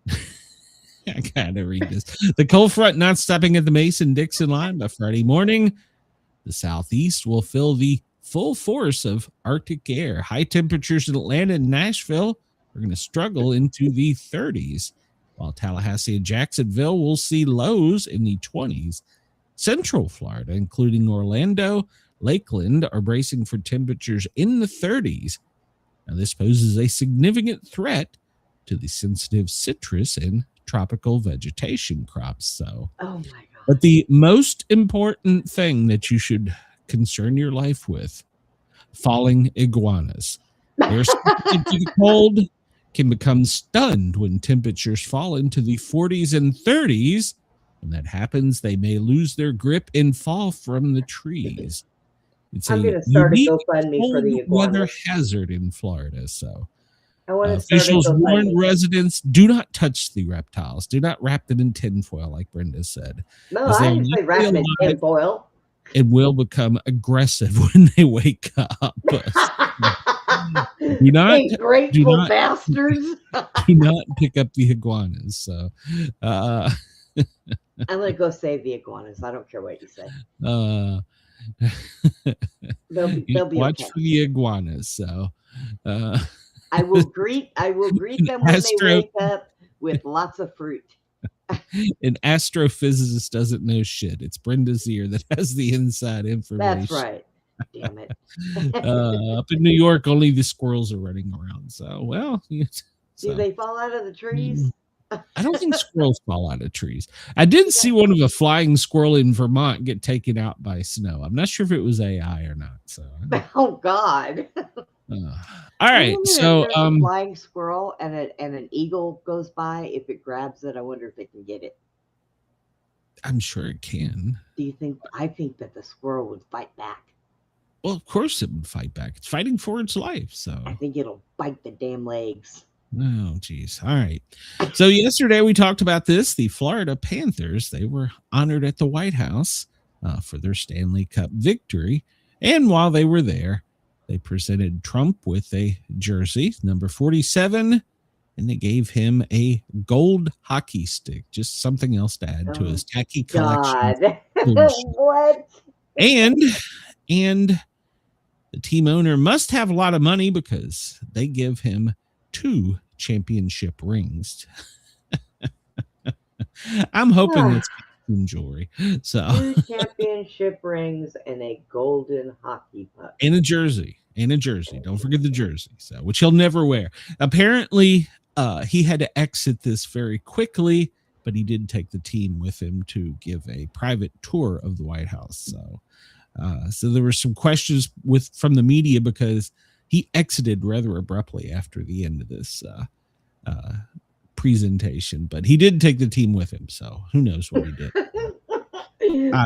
Speaker 1: I gotta read this. The cold front not stopping at the Mason-Dixon line by Friday morning. The southeast will feel the full force of Arctic air. High temperatures in Atlanta and Nashville are going to struggle into the 30s, while Tallahassee and Jacksonville will see lows in the 20s. Central Florida, including Orlando, Lakeland, are bracing for temperatures in the 30s. Now, this poses a significant threat to the sensitive citrus and tropical vegetation crops. So,
Speaker 6: oh my God.
Speaker 1: But the most important thing that you should concern your life with, falling iguanas. They're sensitive to the cold, can become stunned when temperatures fall into the 40s and 30s. When that happens, they may lose their grip and fall from the trees.
Speaker 6: I'm going to start a GoFundMe for the iguanas.
Speaker 1: Weather hazard in Florida. So
Speaker 6: officials
Speaker 1: warn residents, do not touch the reptiles. Do not wrap them in tinfoil, like Brenda said.
Speaker 6: No, I didn't say wrap them in tinfoil.
Speaker 1: It will become aggressive when they wake up.
Speaker 6: Grateful bastards.
Speaker 1: Do not pick up the iguanas. So,
Speaker 6: I'm going to go save the iguanas. I don't care what you say. They'll be
Speaker 1: watch
Speaker 6: okay.
Speaker 1: for the iguanas. So,
Speaker 6: I will greet them when they wake up with lots of fruit.
Speaker 1: An astrophysicist doesn't know shit. It's Brenda's ear that has the inside information.
Speaker 6: That's right. Damn it.
Speaker 1: Up in New York, only the squirrels are running around. So, well,
Speaker 6: do they fall out of the trees?
Speaker 1: I don't think squirrels fall out of trees. I did see one of a flying squirrel in Vermont get taken out by snow. I'm not sure if it was AI or not. So,
Speaker 6: oh God.
Speaker 1: All right. So,
Speaker 6: a flying squirrel and an eagle goes by. If it grabs it, I wonder if it can get it.
Speaker 1: I'm sure it can.
Speaker 6: Do you think? I think that the squirrel would fight back.
Speaker 1: Well, of course it would fight back. It's fighting for its life. So
Speaker 6: I think it'll bite the damn legs.
Speaker 1: Oh, geez. All right. So yesterday we talked about this. The Florida Panthers, they were honored at the White House for their Stanley Cup victory. And while they were there, they presented Trump with a jersey, number 47, and they gave him a gold hockey stick, just something else to add to his tacky collection.
Speaker 6: What?
Speaker 1: And the team owner must have a lot of money because they give him 2 championship rings. I'm hoping it's jewelry. So
Speaker 6: 2 championship rings and a golden hockey puck.
Speaker 1: And a jersey. Don't forget the jersey. So, which he'll never wear. Apparently, he had to exit this very quickly, but he did take the team with him to give a private tour of the White House. So there were some questions from the media because he exited rather abruptly after the end of this presentation, but he did take the team with him. So who knows what he did.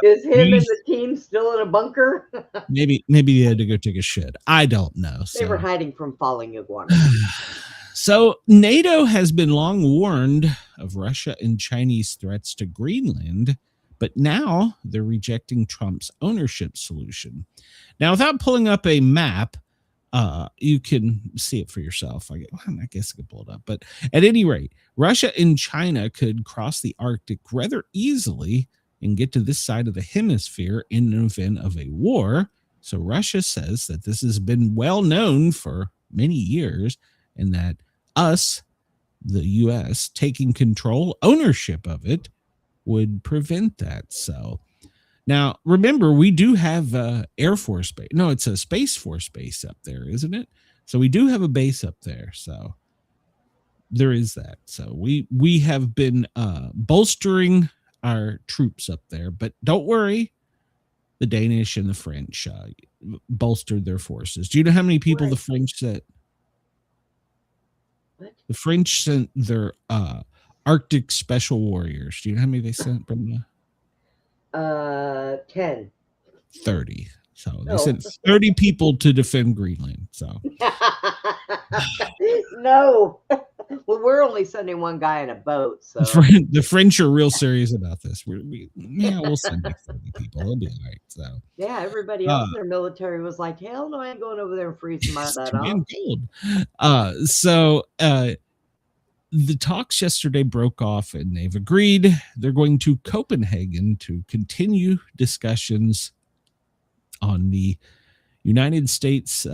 Speaker 6: Is him and the team still in a bunker?
Speaker 1: maybe they had to go take a shit. I don't know.
Speaker 6: They were hiding from falling iguanas.
Speaker 1: So NATO has been long warned of Russia and Chinese threats to Greenland, but now they're rejecting Trump's ownership solution. Now, without pulling up a map, you can see it for yourself. I guess I could pull it up. But at any rate, Russia and China could cross the Arctic rather easily and get to this side of the hemisphere in the event of a war. So Russia says that this has been well known for many years and that us, the U.S., taking control, ownership of it would prevent that. So now, remember, we do have Air Force base. No, it's a Space Force base up there, isn't it? So we do have a base up there. So there is that. So we have been bolstering our troops up there. But don't worry, the Danish and the French bolstered their forces. Do you know how many people the French sent?
Speaker 6: What?
Speaker 1: The French sent their Arctic Special Warriors. Do you know how many they sent, Brenda?
Speaker 6: 10.
Speaker 1: 30. So they sent 30 people to defend Greenland. So
Speaker 6: no. Well, we're only sending one guy in a boat. So
Speaker 1: the French are real serious about this. We'll send you 30 people. It'll be all right. So
Speaker 6: yeah, everybody else in their military was like, hell no, I ain't going over there and freezing my butt off.
Speaker 1: So the talks yesterday broke off and they've agreed they're going to Copenhagen to continue discussions on the United States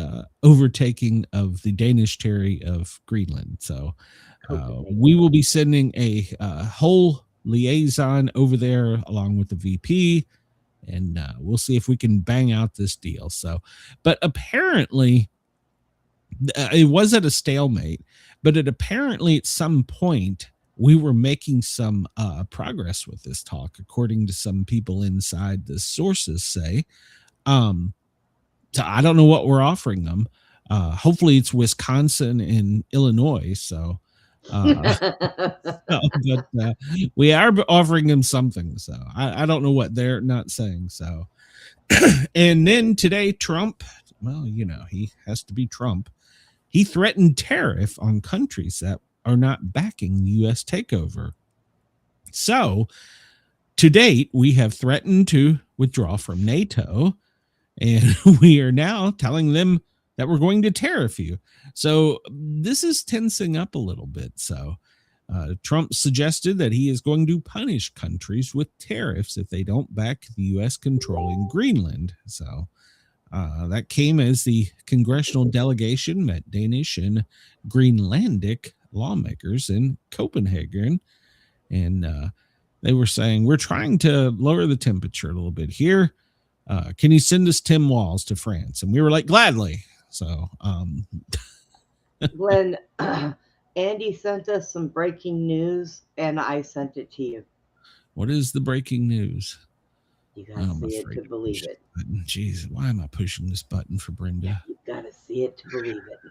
Speaker 1: overtaking of the Danish territory of Greenland. So we will be sending a whole liaison over there along with the VP, and we'll see if we can bang out this deal. So, but apparently it was at a stalemate. But apparently at some point we were making some progress with this talk, according to some people inside the sources say. So I don't know what we're offering them. Hopefully it's Wisconsin and Illinois. So, but we are offering them something. So I don't know what they're not saying. So, and then today, Trump, well, you know, he has to be Trump. He threatened tariff on countries that are not backing the U.S. takeover. So, to date, we have threatened to withdraw from NATO, and we are now telling them that we're going to tariff you. So, this is tensing up a little bit. So, Trump suggested that he is going to punish countries with tariffs if they don't back the U.S. controlling Greenland. So, that came as the congressional delegation met Danish and Greenlandic lawmakers in Copenhagen. And they were saying, we're trying to lower the temperature a little bit here. Can you send us Tim Walz to France? And we were like, gladly. So,
Speaker 6: Glenn, Andy sent us some breaking news, and I sent it to you.
Speaker 1: What is the breaking news?
Speaker 6: You gotta see it to believe it.
Speaker 1: Jeez, why am I pushing this button for Brenda?
Speaker 6: You gotta see it to believe it.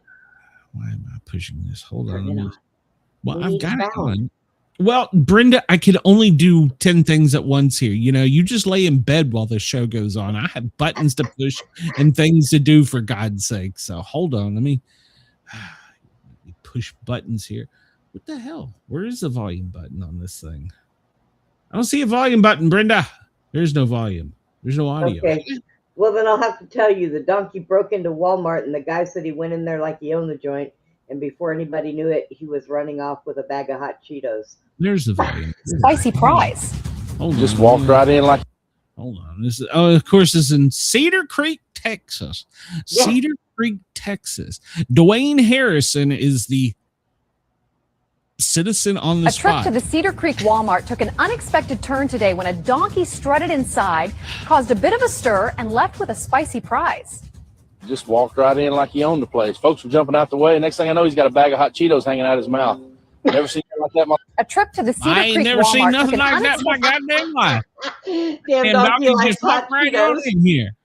Speaker 1: Why am I pushing this? Hold on.
Speaker 6: Turn it on.
Speaker 1: Well,
Speaker 6: We
Speaker 1: I've
Speaker 6: need
Speaker 1: got it
Speaker 6: balance.
Speaker 1: on. Well, Brenda, I can only do 10 things at once here. You know, you just lay in bed while the show goes on. I have buttons to push and things to do, for God's sake. So hold on. Let me push buttons here. What the hell? Where is the volume button on this thing? I don't see a volume button, Brenda. There's no volume. There's no audio.
Speaker 6: Okay. Well, then I'll have to tell you, the donkey broke into Walmart, and the guy said he went in there like he owned the joint, and before anybody knew it, he was running off with a bag of hot Cheetos.
Speaker 1: There's the volume.
Speaker 7: Spicy prize.
Speaker 1: Hold
Speaker 5: Just
Speaker 1: on.
Speaker 5: walked right in like.
Speaker 1: Hold on. This is, of course, this is in Cedar Creek, Texas.
Speaker 6: Yeah.
Speaker 1: Cedar Creek, Texas. Dwayne Harrison is the citizen on the
Speaker 7: A trip
Speaker 1: spot.
Speaker 7: to the Cedar Creek Walmart took an unexpected turn today when a donkey strutted inside, caused a bit of a stir, and left with a spicy prize.
Speaker 5: Just walked right in like he owned the place. Folks were jumping out the way. Next thing I know, he's got a bag of hot Cheetos hanging out of his mouth. Never seen it like that.
Speaker 7: A trip to the Cedar
Speaker 1: I ain't
Speaker 7: Creek
Speaker 1: never seen
Speaker 7: Walmart
Speaker 1: nothing
Speaker 7: took an
Speaker 1: like that in my goddamn life.
Speaker 6: Damn
Speaker 1: And
Speaker 6: donkey
Speaker 1: donkey
Speaker 6: likes
Speaker 1: just
Speaker 6: hot
Speaker 1: popped right on
Speaker 6: Cheetos.
Speaker 1: in here.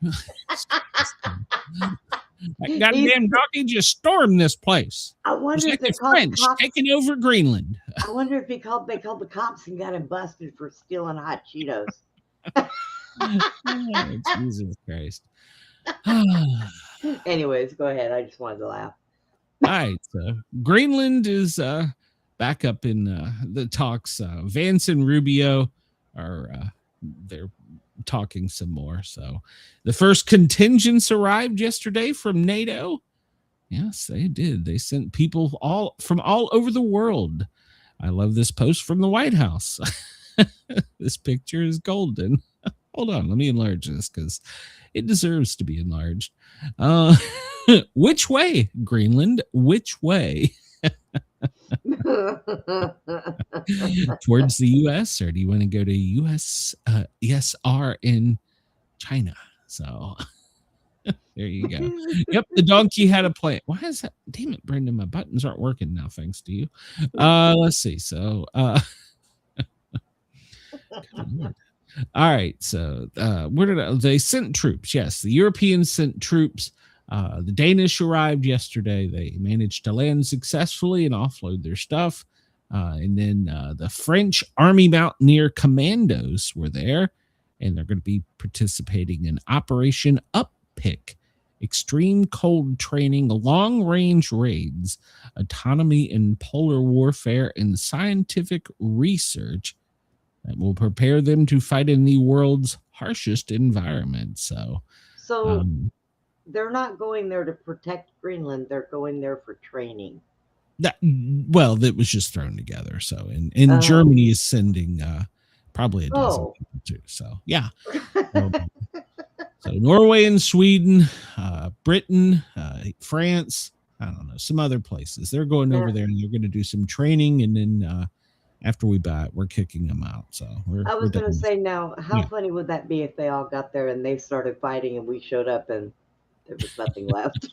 Speaker 1: That goddamn donkey just stormed this place.
Speaker 6: I
Speaker 1: It's
Speaker 6: wonder
Speaker 1: like
Speaker 6: if they
Speaker 1: the
Speaker 6: called
Speaker 1: French
Speaker 6: cops.
Speaker 1: taking over Greenland.
Speaker 6: I wonder if they called the cops and got him busted for stealing hot Cheetos.
Speaker 1: Oh, Jesus Christ.
Speaker 6: Anyways, go ahead. I just wanted to laugh.
Speaker 1: All right, so Greenland is back up in the talks. Vance and Rubio are they're talking some more. So the first contingents arrived yesterday from NATO. Yes, they did. They sent people all over the world. I love this post from the White House. This picture is golden. Hold on, let me enlarge this because it deserves to be enlarged. Which way, Greenland? Which way? Towards the U.S. or do you want to go to U.S. ESR in China? So there you go. Yep, the donkey had a plan. Why is that? Damn it, Brenda, my buttons aren't working now, thanks to you. Let's see. So all right, so where did they sent troops? Yes, the Europeans sent troops. The Danish arrived yesterday. They managed to land successfully and offload their stuff. And then the French Army Mountaineer Commandos were there, and they're going to be participating in Operation Uppick, extreme cold training, long-range raids, autonomy in polar warfare, and scientific research that will prepare them to fight in the world's harshest environment. So
Speaker 6: they're not going there to protect Greenland. They're going there for training.
Speaker 1: That was just thrown together. So, and Germany is sending probably a dozen people too. So, yeah. So Norway and Sweden, Britain, France, I don't know, some other places. They're going over there and they're going to do some training, and then after we buy it, we're kicking them out. So
Speaker 6: I was going to say, now, how funny would that be if they all got there and they started fighting and we showed up and there was nothing left?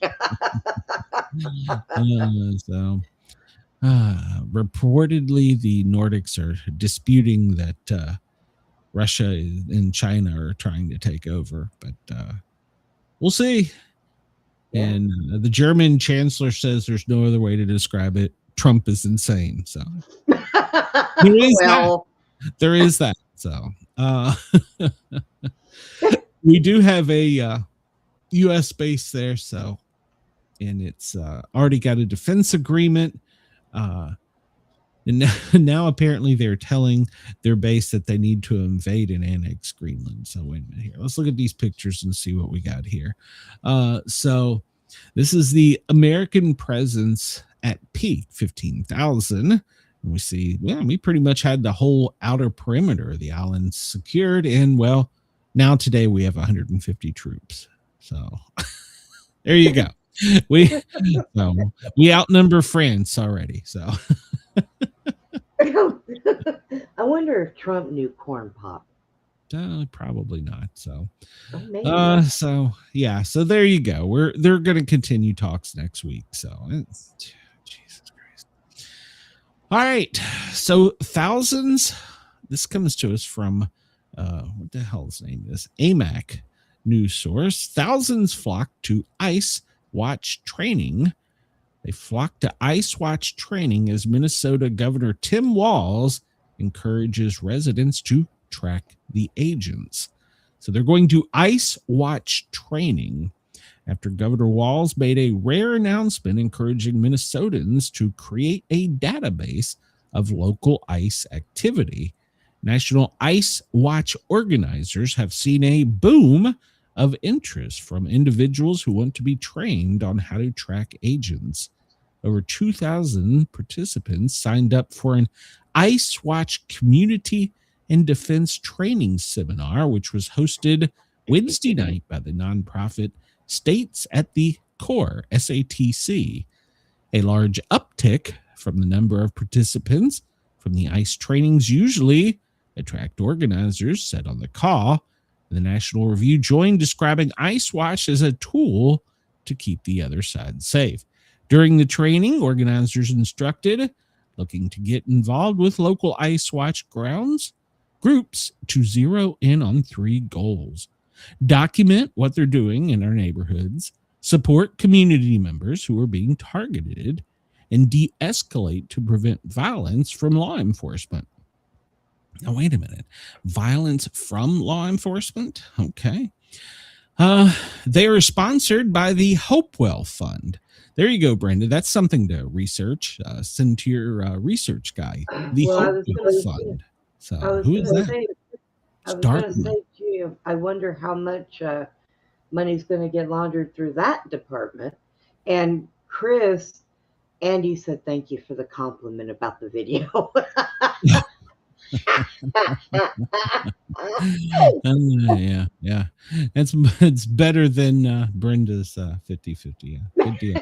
Speaker 1: Reportedly, the Nordics are disputing that Russia and China are trying to take over, but we'll see. Yeah. And the German chancellor says there's no other way to describe it. Trump is insane. So there is that. So we do have a U.S. base there. So, and it's already got a defense agreement. And now apparently they're telling their base that they need to invade and annex Greenland. So wait a minute here. Let's look at these pictures and see what we got here. So this is the American presence at peak, 15,000. And we see, well, we pretty much had the whole outer perimeter of the island secured. And well, now today we have 150 troops. So there you go. We outnumber France already. So
Speaker 6: I wonder if Trump knew corn pop.
Speaker 1: Probably not. So,
Speaker 6: maybe.
Speaker 1: So there you go. They're going to continue talks next week. So, Jesus Christ. All right. So thousands. This comes to us from what the hell's name is AMAC news source. Thousands flocked to Ice Watch training. They flocked to Ice Watch training as Minnesota Governor Tim Walz encourages residents to track the agents. So they're going to Ice Watch training after Governor Walz made a rare announcement encouraging Minnesotans to create a database of local ice activity. National Ice Watch organizers have seen a boom of interest from individuals who want to be trained on how to track agents. Over 2,000 participants signed up for an Ice Watch community and defense training seminar, which was hosted Wednesday night by the nonprofit States at the Core, SATC. A large uptick from the number of participants from the ICE trainings usually attract organizers, said on the call. The National Review joined, describing Ice Watch as a tool to keep the other side safe. During the training, organizers instructed looking to get involved with local Ice Watch groups to zero in on 3 goals. Document what they're doing in our neighborhoods, support community members who are being targeted, and de-escalate to prevent violence from law enforcement. Now, wait a minute. Violence from law enforcement? Okay. They are sponsored by the Hopewell Fund. There you go, Brenda. That's something to research. Send to your research guy. The
Speaker 6: Well,
Speaker 1: Hopewell Fund. So, who is that?
Speaker 6: I was going to say to you, I wonder how much money's going to get laundered through that department. And Chris, Andy said thank you for the compliment about the video.
Speaker 1: Yeah. It's better than Brenda's 50-50. Yeah, good deal.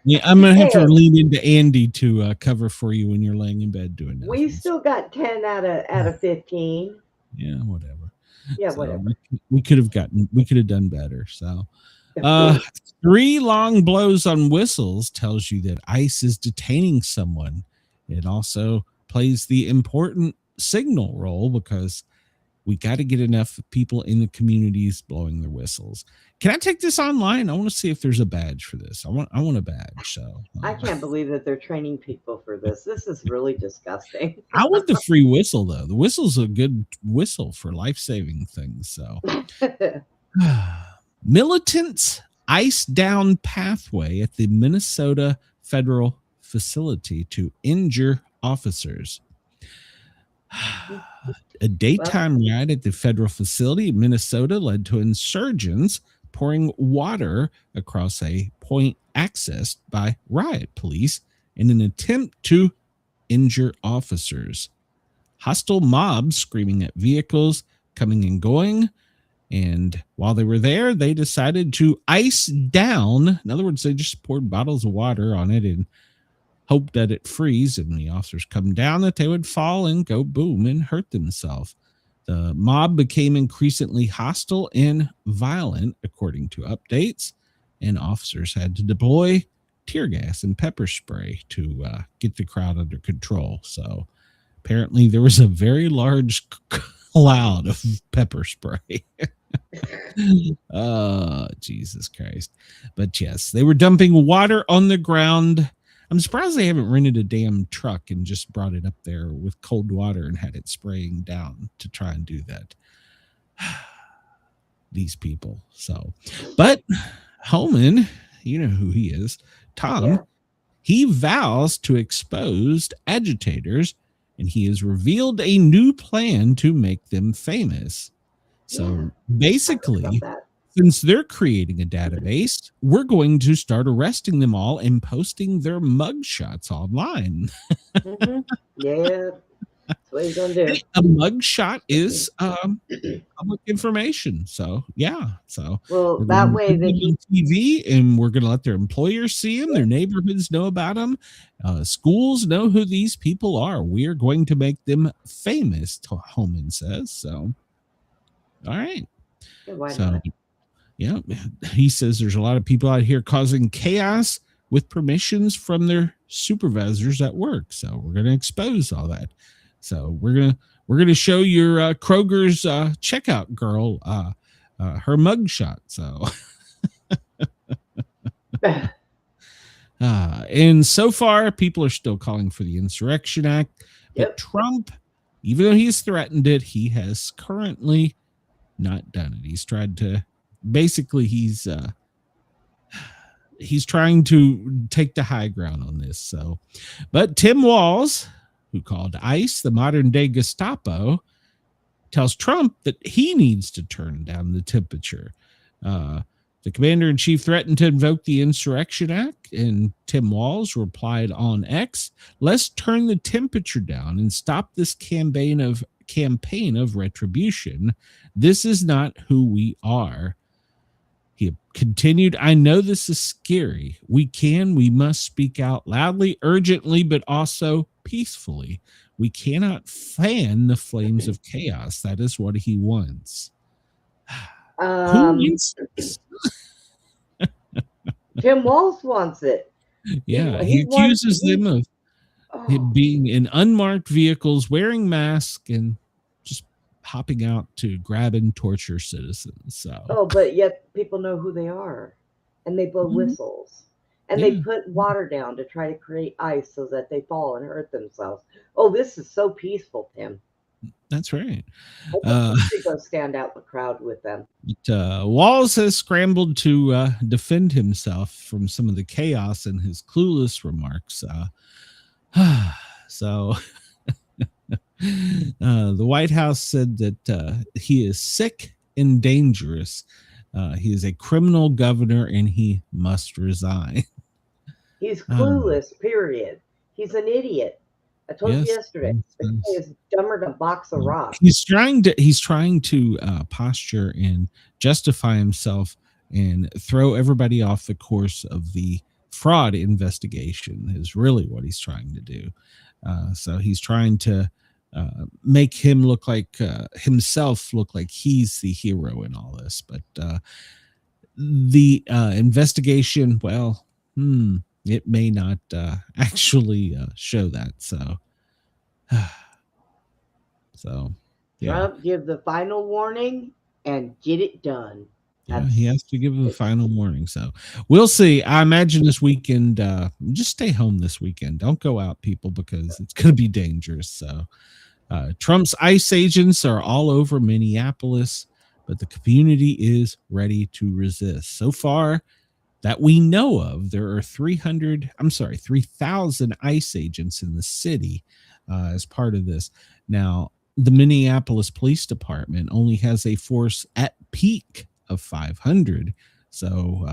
Speaker 1: Yeah, I'm gonna have to lean into Andy to cover for you when you're laying in bed doing that.
Speaker 6: We still got 10 out of 15.
Speaker 1: Yeah, whatever.
Speaker 6: Yeah,
Speaker 1: So
Speaker 6: whatever.
Speaker 1: We could have done better. So 3 long blows on whistles tells you that ICE is detaining someone. It also plays the important signal role because we got to get enough people in the communities blowing their whistles. Can I take this online? I want to see if there's a badge for this. I want a badge. So
Speaker 6: I can't believe that they're training people for this. This is really disgusting.
Speaker 1: I want the free whistle though. The whistle's a good whistle for life-saving things. So militants ice down pathway at the Minnesota federal facility to injure officers. A daytime riot at the federal facility in Minnesota led to insurgents pouring water across a point accessed by riot police in an attempt to injure officers. Hostile mobs screaming at vehicles coming and going. And while they were there, they decided to ice down. In other words, they just poured bottles of water on it and hoped that it freeze and the officers come down, that they would fall and go boom and hurt themselves. The mob became increasingly hostile and violent, according to updates, and officers had to deploy tear gas and pepper spray to get the crowd under control. So apparently there was a very large cloud of pepper spray. Oh, Jesus Christ. But yes, they were dumping water on the ground. I'm surprised they haven't rented a damn truck and just brought it up there with cold water and had it spraying down to try and do that. These people. So, but Holman, you know who he is, Tom, he vows to expose agitators and he has revealed a new plan to make them famous. So basically, since they're creating a database, we're going to start arresting them all and posting their mugshots online.
Speaker 6: Yeah, that's what he's going to do.
Speaker 1: A mugshot is public information. So, yeah. So,
Speaker 6: well, that way they
Speaker 1: can TV and we're going to let their employers see them. Their neighborhoods know about them. Schools know who these people are. We are going to make them famous, Holman says. So, all right.
Speaker 6: Why
Speaker 1: so,
Speaker 6: not?
Speaker 1: Yeah, he says there's a lot of people out here causing chaos with permissions from their supervisors at work. So we're going to expose all that. So we're going to show your Kroger's checkout girl her mugshot. So and so far people are still calling for the Insurrection Act. But Trump, even though he's threatened it, he has currently not done it. He's tried to basically he's trying to take the high ground on this. So, but Tim Walz, who called ICE the modern day Gestapo, tells Trump that he needs to turn down the temperature. The commander-in-chief threatened to invoke the Insurrection Act, and Tim Walz replied on X, "Let's turn the temperature down and stop this campaign of retribution. This is not who we are." He continued, "I know this is scary. We must speak out loudly, urgently, but also peacefully. We cannot fan the flames of chaos. That is what he wants." Who wants this?
Speaker 6: Tim Walz wants it.
Speaker 1: Yeah, he accuses them of being in unmarked vehicles, wearing masks, and just hopping out to grab and torture citizens. So,
Speaker 6: but yet people know who they are, and they blow whistles, and they put water down to try to create ice so that they fall and hurt themselves. Oh, this is so peaceful, Tim.
Speaker 1: That's right.
Speaker 6: They go stand out in the crowd with them.
Speaker 1: Walz has scrambled to defend himself from some of the chaos in his clueless remarks. So the White House said that he is sick and dangerous. He is a criminal governor and he must resign.
Speaker 6: He's clueless, period. He's an idiot. I told you yesterday. The guy is dumber than a box of rocks.
Speaker 1: He's trying to posture and justify himself and throw everybody off the course of the fraud investigation is really what he's trying to do. So he's trying to make him look like himself look like he's the hero in all this. But the investigation, well, it may not actually show that. So yeah.
Speaker 6: Trump, give the final warning and get it done.
Speaker 1: Yeah, he has to give a final warning. So we'll see. I imagine this weekend, just stay home this weekend. Don't go out, people, because it's going to be dangerous. So Trump's ICE agents are all over Minneapolis, but the community is ready to resist. So far that we know of, there are 3,000 ICE agents in the city as part of this. Now, the Minneapolis Police Department only has a force at peak of 500. So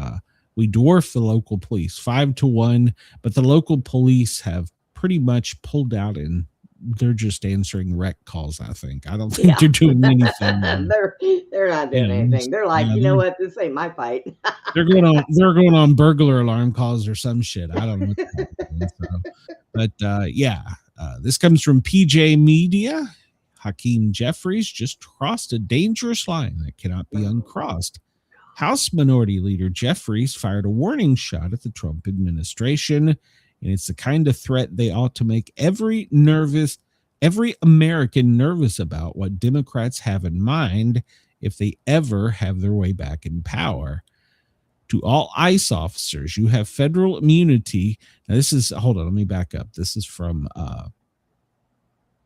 Speaker 1: we dwarf the local police 5-1, but the local police have pretty much pulled out and they're just answering wreck calls. I think. I don't think they're doing anything.
Speaker 6: they're not doing anything. They're like, you know what? This ain't my fight.
Speaker 1: They're going on burglar alarm calls or some shit. I don't know. But this comes from PJ Media. Hakeem Jeffries just crossed a dangerous line that cannot be uncrossed. House Minority Leader Jeffries fired a warning shot at the Trump administration, and it's the kind of threat they ought to make every American nervous about what Democrats have in mind if they ever have their way back in power. To all ICE officers, you have federal immunity. Now let me back up. This is from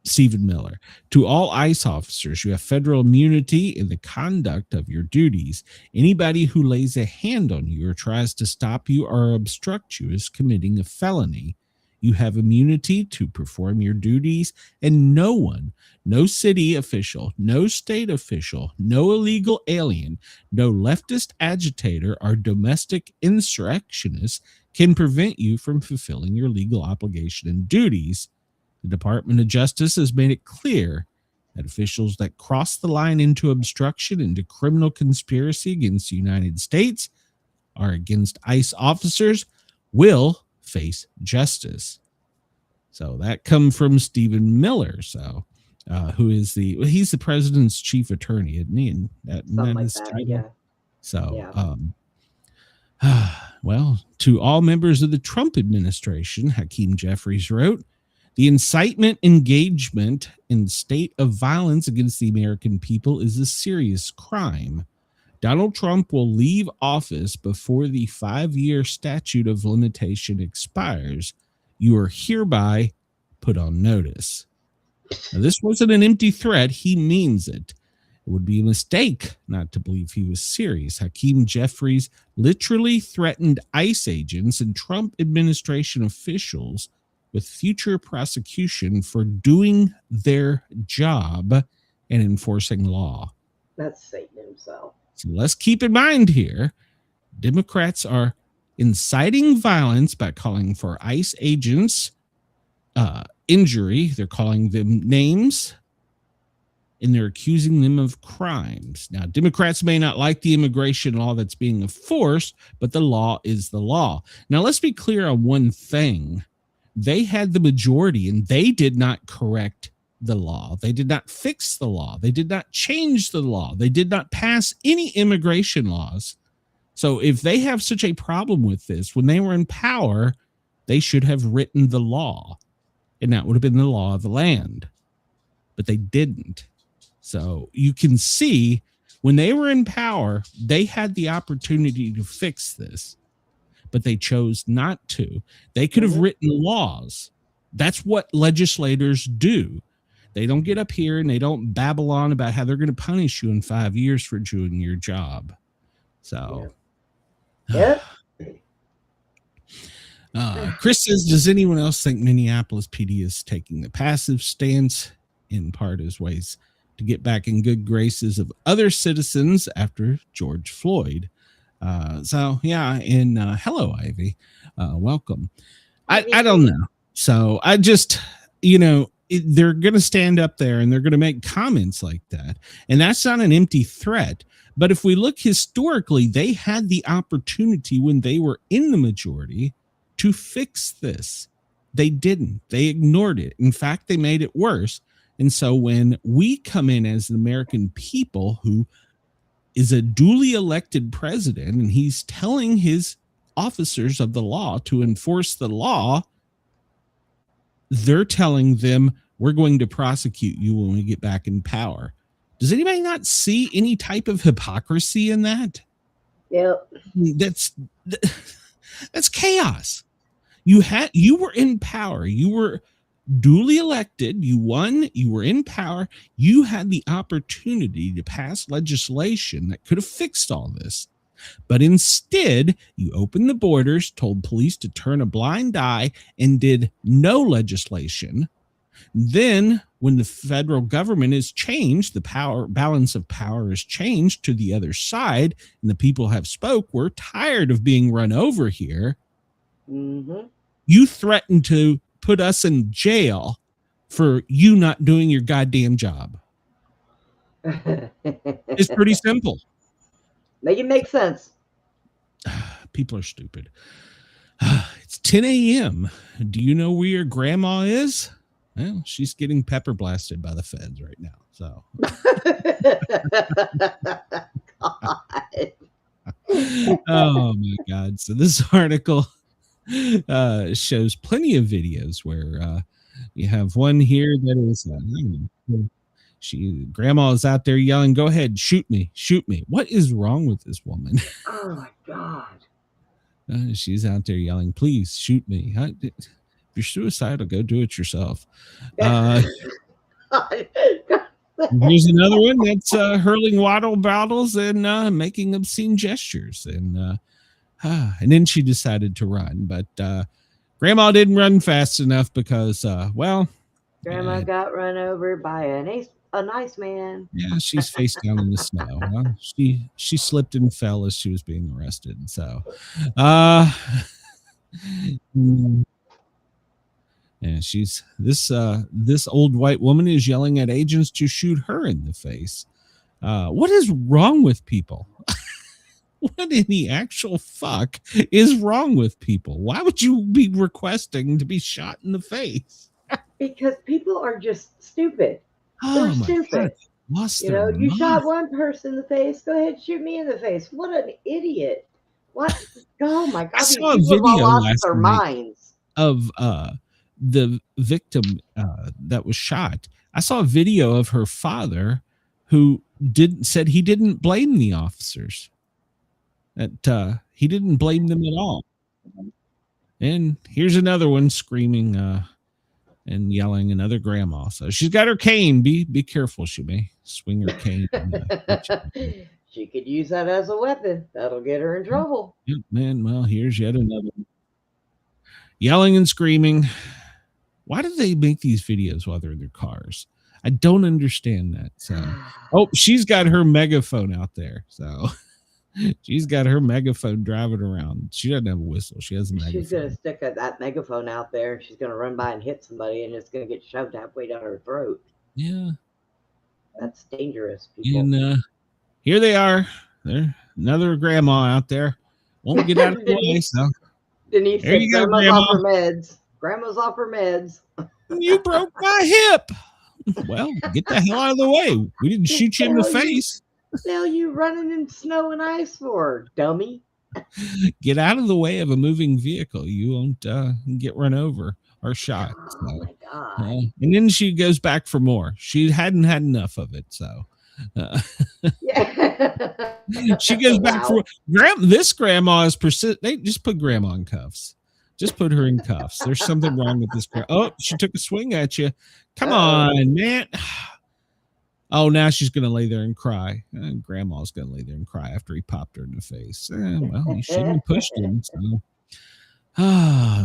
Speaker 1: Stephen Miller. To all ICE officers, you have federal immunity in the conduct of your duties. Anybody who lays a hand on you or tries to stop you or obstruct you is committing a felony. You have immunity to perform your duties, and no one, no city official, no state official, no illegal alien, no leftist agitator or domestic insurrectionist can prevent you from fulfilling your legal obligation and duties. The Department of Justice has made it clear that officials that cross the line into obstruction, into criminal conspiracy against the United States or against ICE officers will face justice. So that come from Stephen Miller. So who is he's the president's chief attorney, isn't he? And that is title. Yeah. So well, to all members of the Trump administration, Hakeem Jeffries wrote, the incitement, engagement, and state of violence against the American people is a serious crime. Donald Trump will leave office before the 5-year statute of limitation expires. You are hereby put on notice. Now, this wasn't an empty threat. He means it. It would be a mistake not to believe he was serious. Hakeem Jeffries literally threatened ICE agents and Trump administration officials with future prosecution for doing their job and enforcing law.
Speaker 6: That's Satan himself.
Speaker 1: So let's keep in mind here, Democrats are inciting violence by calling for ICE agents injury. They're calling them names, and they're accusing them of crimes. Now, Democrats may not like the immigration law that's being enforced, but the law is the law. Now, let's be clear on one thing. They had the majority, and they did not correct the law. They did not fix the law. They did not change the law. They did not pass any immigration laws. So if they have such a problem with this, when they were in power, they should have written the law, and that would have been the law of the land. But they didn't. So you can see when they were in power, they had the opportunity to fix this, but they chose not to. They could have written laws. That's what legislators do. They don't get up here and they don't babble on about how they're going to punish you in 5 years for doing your job. So,
Speaker 6: Yep.
Speaker 1: Chris says, does anyone else think Minneapolis PD is taking the passive stance in part as ways to get back in good graces of other citizens after George Floyd? So yeah, and hello, Ivy. Welcome. I don't know. So I just, they're going to stand up there and they're going to make comments like that. And that's not an empty threat. But if we look historically, they had the opportunity when they were in the majority to fix this. They didn't. They ignored it. In fact, they made it worse. And so when we come in as the American people, who is a duly elected president, and he's telling his officers of the law to enforce the law, they're telling them, we're going to prosecute you when we get back in power. Does anybody not see any type of hypocrisy in that?
Speaker 6: Yep.
Speaker 1: That's chaos. You were in power. You were duly elected. You won. You were in power. You had the opportunity to pass legislation that could have fixed all this. But instead, you opened the borders, told police to turn a blind eye, and did no legislation. Then, when the federal government is changed, the balance of power is changed to the other side, and the people have spoke. We're tired of being run over here.
Speaker 6: Mm-hmm.
Speaker 1: You threatened to put us in jail for you not doing your goddamn job. It's pretty simple.
Speaker 6: Make it make sense.
Speaker 1: People are stupid. It's 10 a.m. Do you know where your grandma is? Well, she's getting pepper blasted by the feds right now. So,
Speaker 6: God.
Speaker 1: Oh my God. So this article shows plenty of videos where you have one here that is grandma is out there yelling, "Go ahead, shoot me, shoot me." What is wrong with this woman?
Speaker 6: Oh my God.
Speaker 1: She's out there yelling, "Please shoot me." If you're suicidal, go do it yourself. Here's another one that's hurling waddle battles and making obscene gestures. And then she decided to run. But grandma didn't run fast enough because,
Speaker 6: Grandma got run over by a nice man.
Speaker 1: Yeah, she's face down in the snow. Well, she slipped and fell as she was being arrested. So, and she's this old white woman is yelling at agents to shoot her in the face. What is wrong with people? What in the actual fuck is wrong with people? Why would you be requesting to be shot in the face?
Speaker 6: Because people are just stupid. They're stupid.
Speaker 1: God.
Speaker 6: You shot one person in the face. Go ahead, shoot me in the face. What an idiot! What? Oh my God!
Speaker 1: I saw a video last
Speaker 6: their minds.
Speaker 1: Of the victim that was shot. I saw a video of her father who said he didn't blame the officers. That he didn't blame them at all. And here's another one screaming and yelling, another grandma. So she's got her cane. Be careful. She may swing her cane.
Speaker 6: She could use that as a weapon. That'll get her in trouble.
Speaker 1: Yep, man. Well, here's yet another one. Yelling and screaming. Why do they make these videos while they're in their cars? I don't understand that. So, she's got her megaphone out there. So she's got her megaphone driving around. She doesn't have a whistle. She has a megaphone.
Speaker 6: She's going to stick that megaphone out there. She's going to run by and hit somebody, and it's going to get shoved halfway down her throat.
Speaker 1: Yeah.
Speaker 6: That's dangerous, people.
Speaker 1: And here they are. There's another grandma out there. Won't get out of the way. So
Speaker 6: Denise
Speaker 1: there
Speaker 6: said,
Speaker 1: you go,
Speaker 6: Grandma's
Speaker 1: Grandma.
Speaker 6: off her meds. Grandma's off her meds.
Speaker 1: You broke my hip. Well, get the hell out of the way. We didn't shoot you in the face.
Speaker 6: What the hell are you running in snow and ice for, dummy?
Speaker 1: Get out of the way of a moving vehicle. You won't get run over or shot.
Speaker 6: Oh my God.
Speaker 1: And then she goes back for more. She hadn't had enough of it. So
Speaker 6: Yeah.
Speaker 1: she goes back for this grandma is persistent. They just put grandma in cuffs. Just put her in cuffs. There's something wrong with this girl. Oh, she took a swing at you. Come
Speaker 6: Uh-oh.
Speaker 1: on, man. Oh, now she's going to lay there and cry. Grandma's going to lay there and cry after he popped her in the face. Well, he shouldn't have pushed him. So.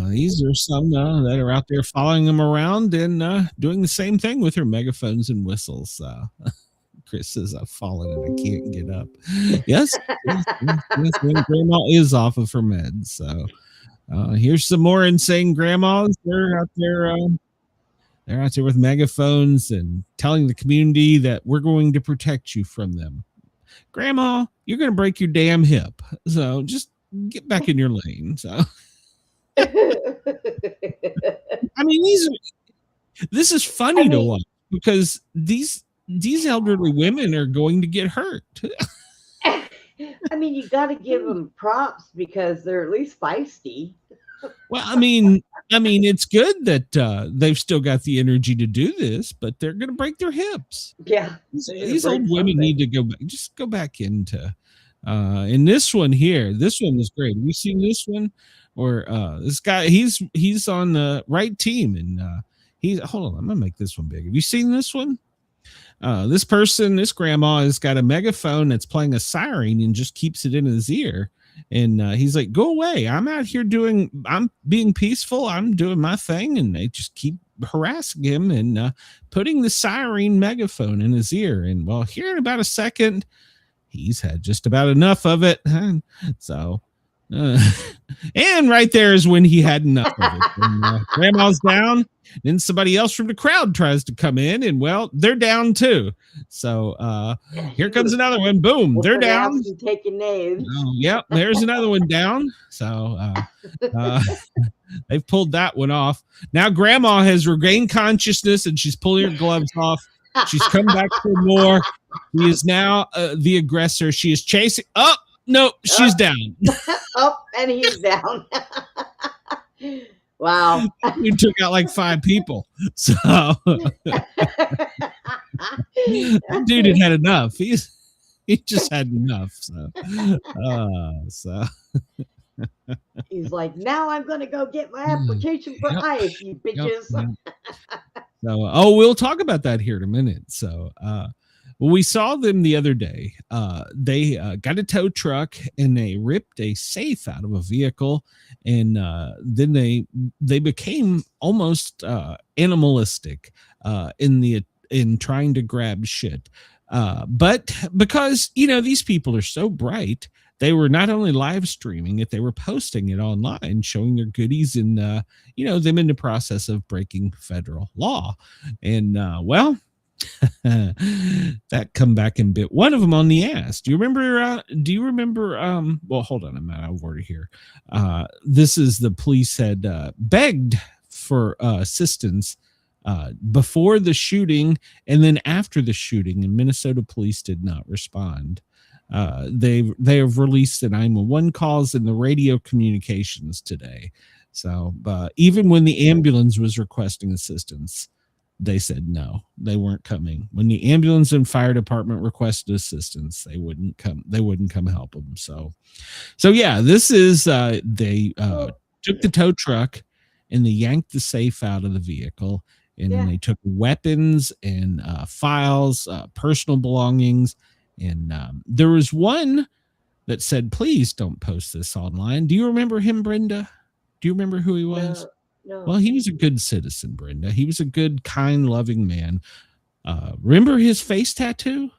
Speaker 1: These are some that are out there following them around and doing the same thing with her megaphones and whistles. Chris says, I've fallen and I can't get up. Yes, Grandma is off of her meds. So here's some more insane grandmas. They're out there with megaphones and telling the community that we're going to protect you from them. Grandma, you're going to break your damn hip. So just get back in your lane. So, I mean, this is funny to watch because these elderly women are going to get hurt.
Speaker 6: I mean, you got to give them props because they're at least feisty.
Speaker 1: Well, I mean, it's good that they've still got the energy to do this, but they're going to break their hips.
Speaker 6: Yeah,
Speaker 1: these old women need to go back into. In this one here, this one is great. Have you seen this one? Or this guy, he's on the right team, and hold on, I'm gonna make this one big. Have you seen this one? This grandma has got a megaphone that's playing a siren and just keeps it in his ear. And he's like, go away. I'm out here I'm being peaceful. I'm doing my thing. And they just keep harassing him and putting the siren megaphone in his ear. And well, here in about a second, he's had just about enough of it. So, and right there is when he had enough of it. And, grandma's down. Then somebody else from the crowd tries to come in, and well, they're down too. So here comes another one. Boom, they're down.
Speaker 6: Taking names.
Speaker 1: Oh, yep, there's another one down. So they've pulled that one off. Now grandma has regained consciousness, and she's pulling her gloves off. She's come back for more. He is now the aggressor. She is chasing. Oh no, she's down.
Speaker 6: Oh, and he's down. Wow.
Speaker 1: You took out like 5 people. So that dude had had enough. He just had enough. So
Speaker 6: he's like, now I'm gonna go get my application for ICE, you bitches.
Speaker 1: So we'll talk about that here in a minute. So we saw them the other day. They got a tow truck and they ripped a safe out of a vehicle, and then they became almost animalistic in trying to grab shit. But because these people are so bright, they were not only live streaming it, they were posting it online, showing their goodies and them in the process of breaking federal law. And that come back and bit one of them on the ass. Do you remember? Well, hold on, I'm out of order here. This is the police had begged for assistance before the shooting and then after the shooting, and Minnesota police did not respond. They have released the 911 calls and the radio communications today. So even when the ambulance was requesting assistance, they said no, they weren't coming. When the ambulance and fire department requested assistance, they wouldn't come. They wouldn't come help them. So yeah, this is they took the tow truck and they yanked the safe out of the vehicle, and then they took weapons and files, personal belongings, and there was one that said, "Please don't post this online." Do you remember him, Brenda? Do you remember who he was?
Speaker 6: No.
Speaker 1: Well, he was a good citizen, Brenda. He was a good, kind, loving man. Remember his face tattoo?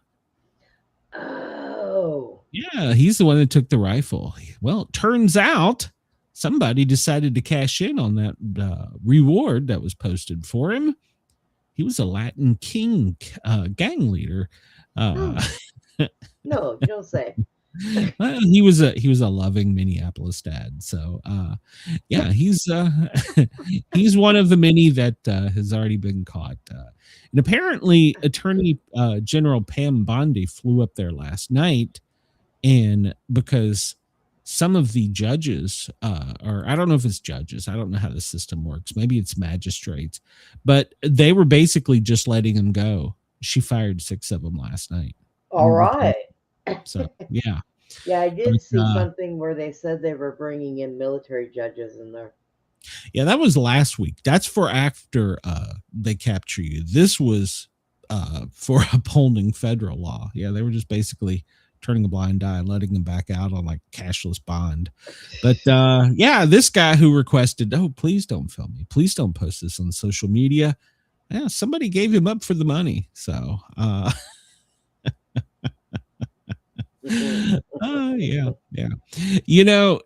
Speaker 6: Oh.
Speaker 1: Yeah, he's the one that took the rifle. Well, it turns out somebody decided to cash in on that reward that was posted for him. He was a Latin King gang leader.
Speaker 6: No, you don't say.
Speaker 1: Well, he was a loving Minneapolis dad. So yeah, he's he's one of the many that has already been caught. And apparently Attorney General Pam Bondi flew up there last night, and because some of the judges, or I don't know if it's judges, I don't know how the system works, maybe it's magistrates, but they were basically just letting him go. She fired 6 of them last night.
Speaker 6: All right.
Speaker 1: So yeah.
Speaker 6: Yeah, I did see something where they said they were bringing in military judges in there.
Speaker 1: Yeah, that was last week. That's for after they capture you. This was for upholding federal law. Yeah, they were just basically turning a blind eye and letting them back out on like cashless bond. But yeah, this guy who requested, oh, please don't film me. Please don't post this on social media. Yeah, somebody gave him up for the money. So yeah. You know,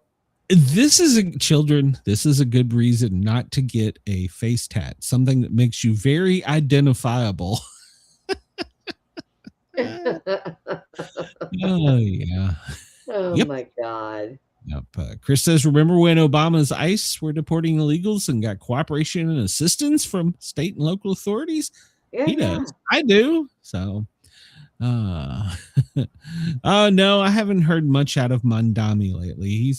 Speaker 1: this is a good reason not to get a face tat, something that makes you very identifiable. Oh yeah.
Speaker 6: Oh my God.
Speaker 1: Yep. Chris says, remember when Obama's ICE were deporting illegals and got cooperation and assistance from state and local authorities?
Speaker 6: Yeah,
Speaker 1: He does. I do. So oh no, I haven't heard much out of Mandami lately.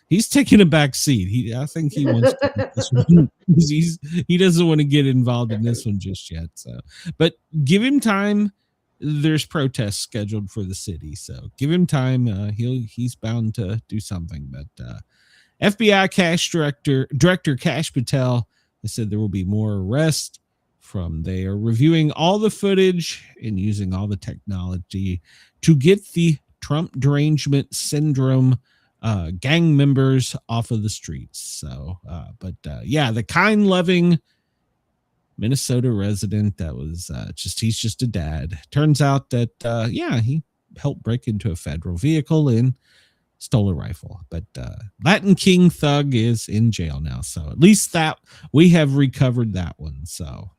Speaker 1: He's taking a back seat. I think he wants to this one. He doesn't want to get involved in this one just yet. So, but give him time. There's protests scheduled for the city, so give him time. He's bound to do something. But FBI Cash Director Kash Patel has said there will be more arrests. They are reviewing all the footage and using all the technology to get the Trump derangement syndrome gang members off of the streets. So, yeah, the kind, loving Minnesota resident that was he's just a dad. Turns out that, he helped break into a federal vehicle and stole a rifle. But Latin King Thug is in jail now. So at least that we have recovered that one. So.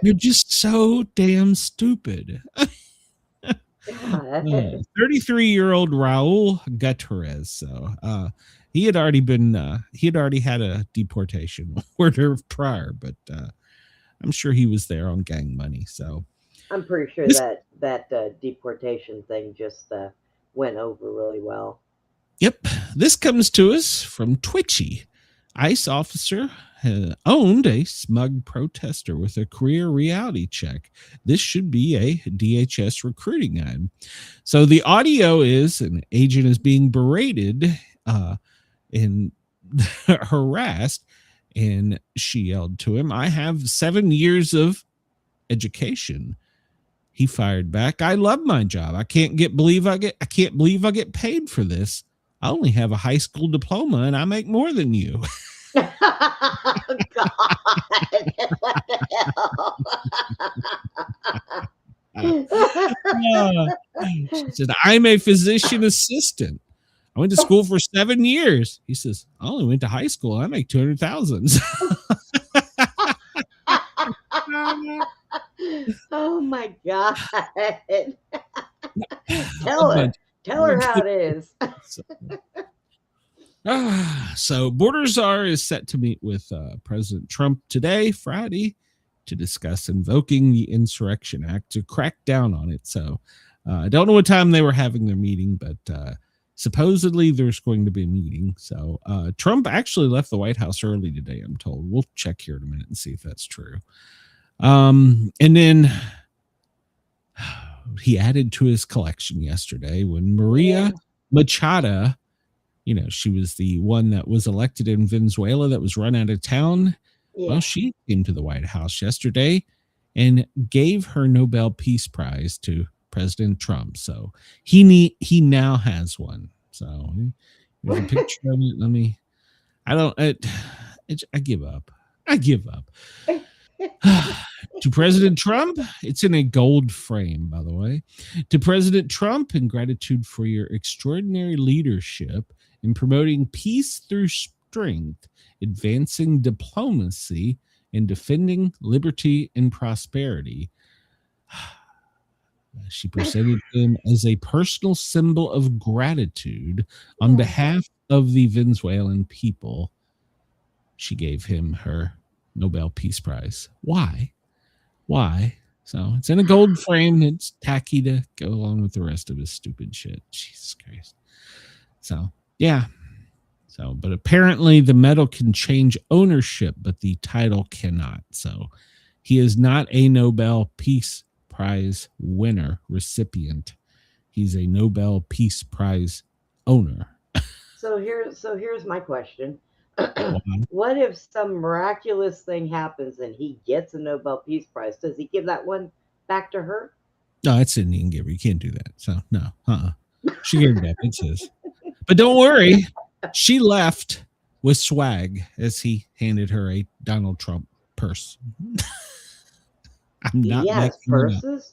Speaker 1: You're just so damn stupid. 33-year-old Raul Gutierrez. So he had already had a deportation order prior, but I'm sure he was there on gang money. So
Speaker 6: I'm pretty sure that deportation thing just went over really well.
Speaker 1: Yep. This comes to us from Twitchy. ICE officer owned a smug protester with a career reality check. This should be a DHS recruiting ad. So the audio is an agent is being berated and harassed, and she yelled to him, "I have 7 years of education." He fired back, "I love my job. I can't believe I get paid for this. I only have a high school diploma and I make more than you."
Speaker 6: Oh, God. What the hell?
Speaker 1: She said, "I'm a physician assistant. I went to school for 7 years." He says, "I only went to high school. I make 200,000.
Speaker 6: Oh my God. Tell her how it is.
Speaker 1: So Border Czar is set to meet with President Trump today, Friday, to discuss invoking the Insurrection Act to crack down on it. So I don't know what time they were having their meeting, but supposedly there's going to be a meeting. So Trump actually left the White House early today, I'm told. We'll check here in a minute and see if that's true. And then he added to his collection yesterday when Maria Machado, she was the one that was elected in Venezuela that was run out of town. Yeah. Well, she came to the White House yesterday and gave her Nobel Peace Prize to President Trump. So he now has one. So there's a picture of it. I give up. To President Trump, it's in a gold frame, by the way. To President Trump, in gratitude for your extraordinary leadership in promoting peace through strength, advancing diplomacy, and defending liberty and prosperity. She presented him as a personal symbol of gratitude on behalf of the Venezuelan people. She gave him her Nobel Peace Prize. Why? So it's in a gold frame. It's tacky to go along with the rest of his stupid shit. Jesus Christ. So, yeah. So, but apparently the medal can change ownership, but the title cannot. So he is not a Nobel Peace Prize winner, recipient. He's a Nobel Peace Prize owner.
Speaker 6: So here's my question.
Speaker 1: Wow.
Speaker 6: What if some miraculous thing happens and he gets a Nobel Peace Prize? Does he give that one back to her?
Speaker 1: No, it's an Indian giver. You can't do that. So no, she gave it up. It's his. But don't worry, she left with swag as he handed her a Donald Trump purse. I'm not
Speaker 6: He has
Speaker 1: making it up.
Speaker 6: purses.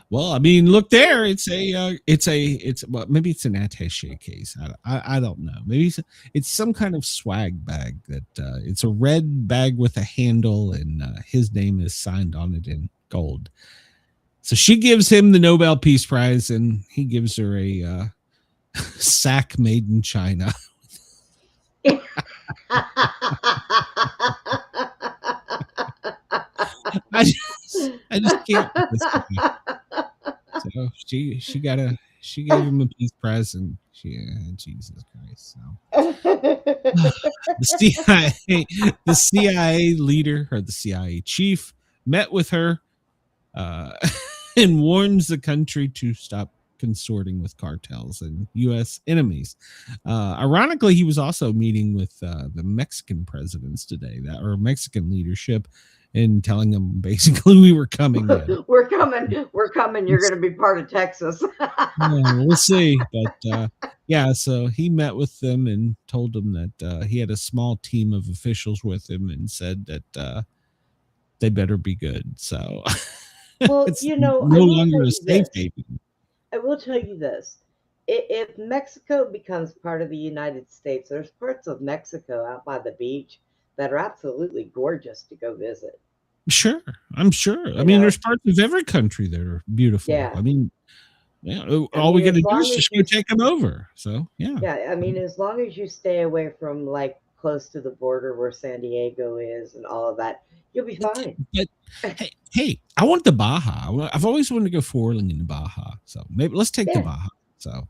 Speaker 1: Well, I mean, look there. It's well, maybe it's an attaché case. I don't know. Maybe it's some kind of swag bag that it's a red bag with a handle and his name is signed on it in gold. So she gives him the Nobel Peace Prize and he gives her a sack made in China. I just can't. With this guy. So she gave him a peace prize and Jesus Christ. So the CIA leader or the CIA chief met with her and warns the country to stop consorting with cartels and U.S. enemies. Ironically, he was also meeting with the Mexican presidents today, or Mexican leadership, and telling them basically we were coming in.
Speaker 6: We're coming. You're going to be part of Texas.
Speaker 1: We'll see. But so he met with them and told them that he had a small team of officials with him and said that they better be good. So
Speaker 6: Well,
Speaker 1: it's
Speaker 6: no
Speaker 1: longer a safe haven.
Speaker 6: I will tell you this. If Mexico becomes part of the United States, there's parts of Mexico out by the beach that are absolutely gorgeous to go visit.
Speaker 1: Sure. I'm sure. I mean, there's parts of every country that are beautiful.
Speaker 6: Yeah.
Speaker 1: I mean, all we got to do is just go take them over. So, yeah.
Speaker 6: Yeah. I mean, as long as you stay away from like close to the border where San Diego is and all of that, you'll be fine.
Speaker 1: But hey, I want the Baja. I've always wanted to go four-wheeling in the Baja. So maybe let's take the Baja. So,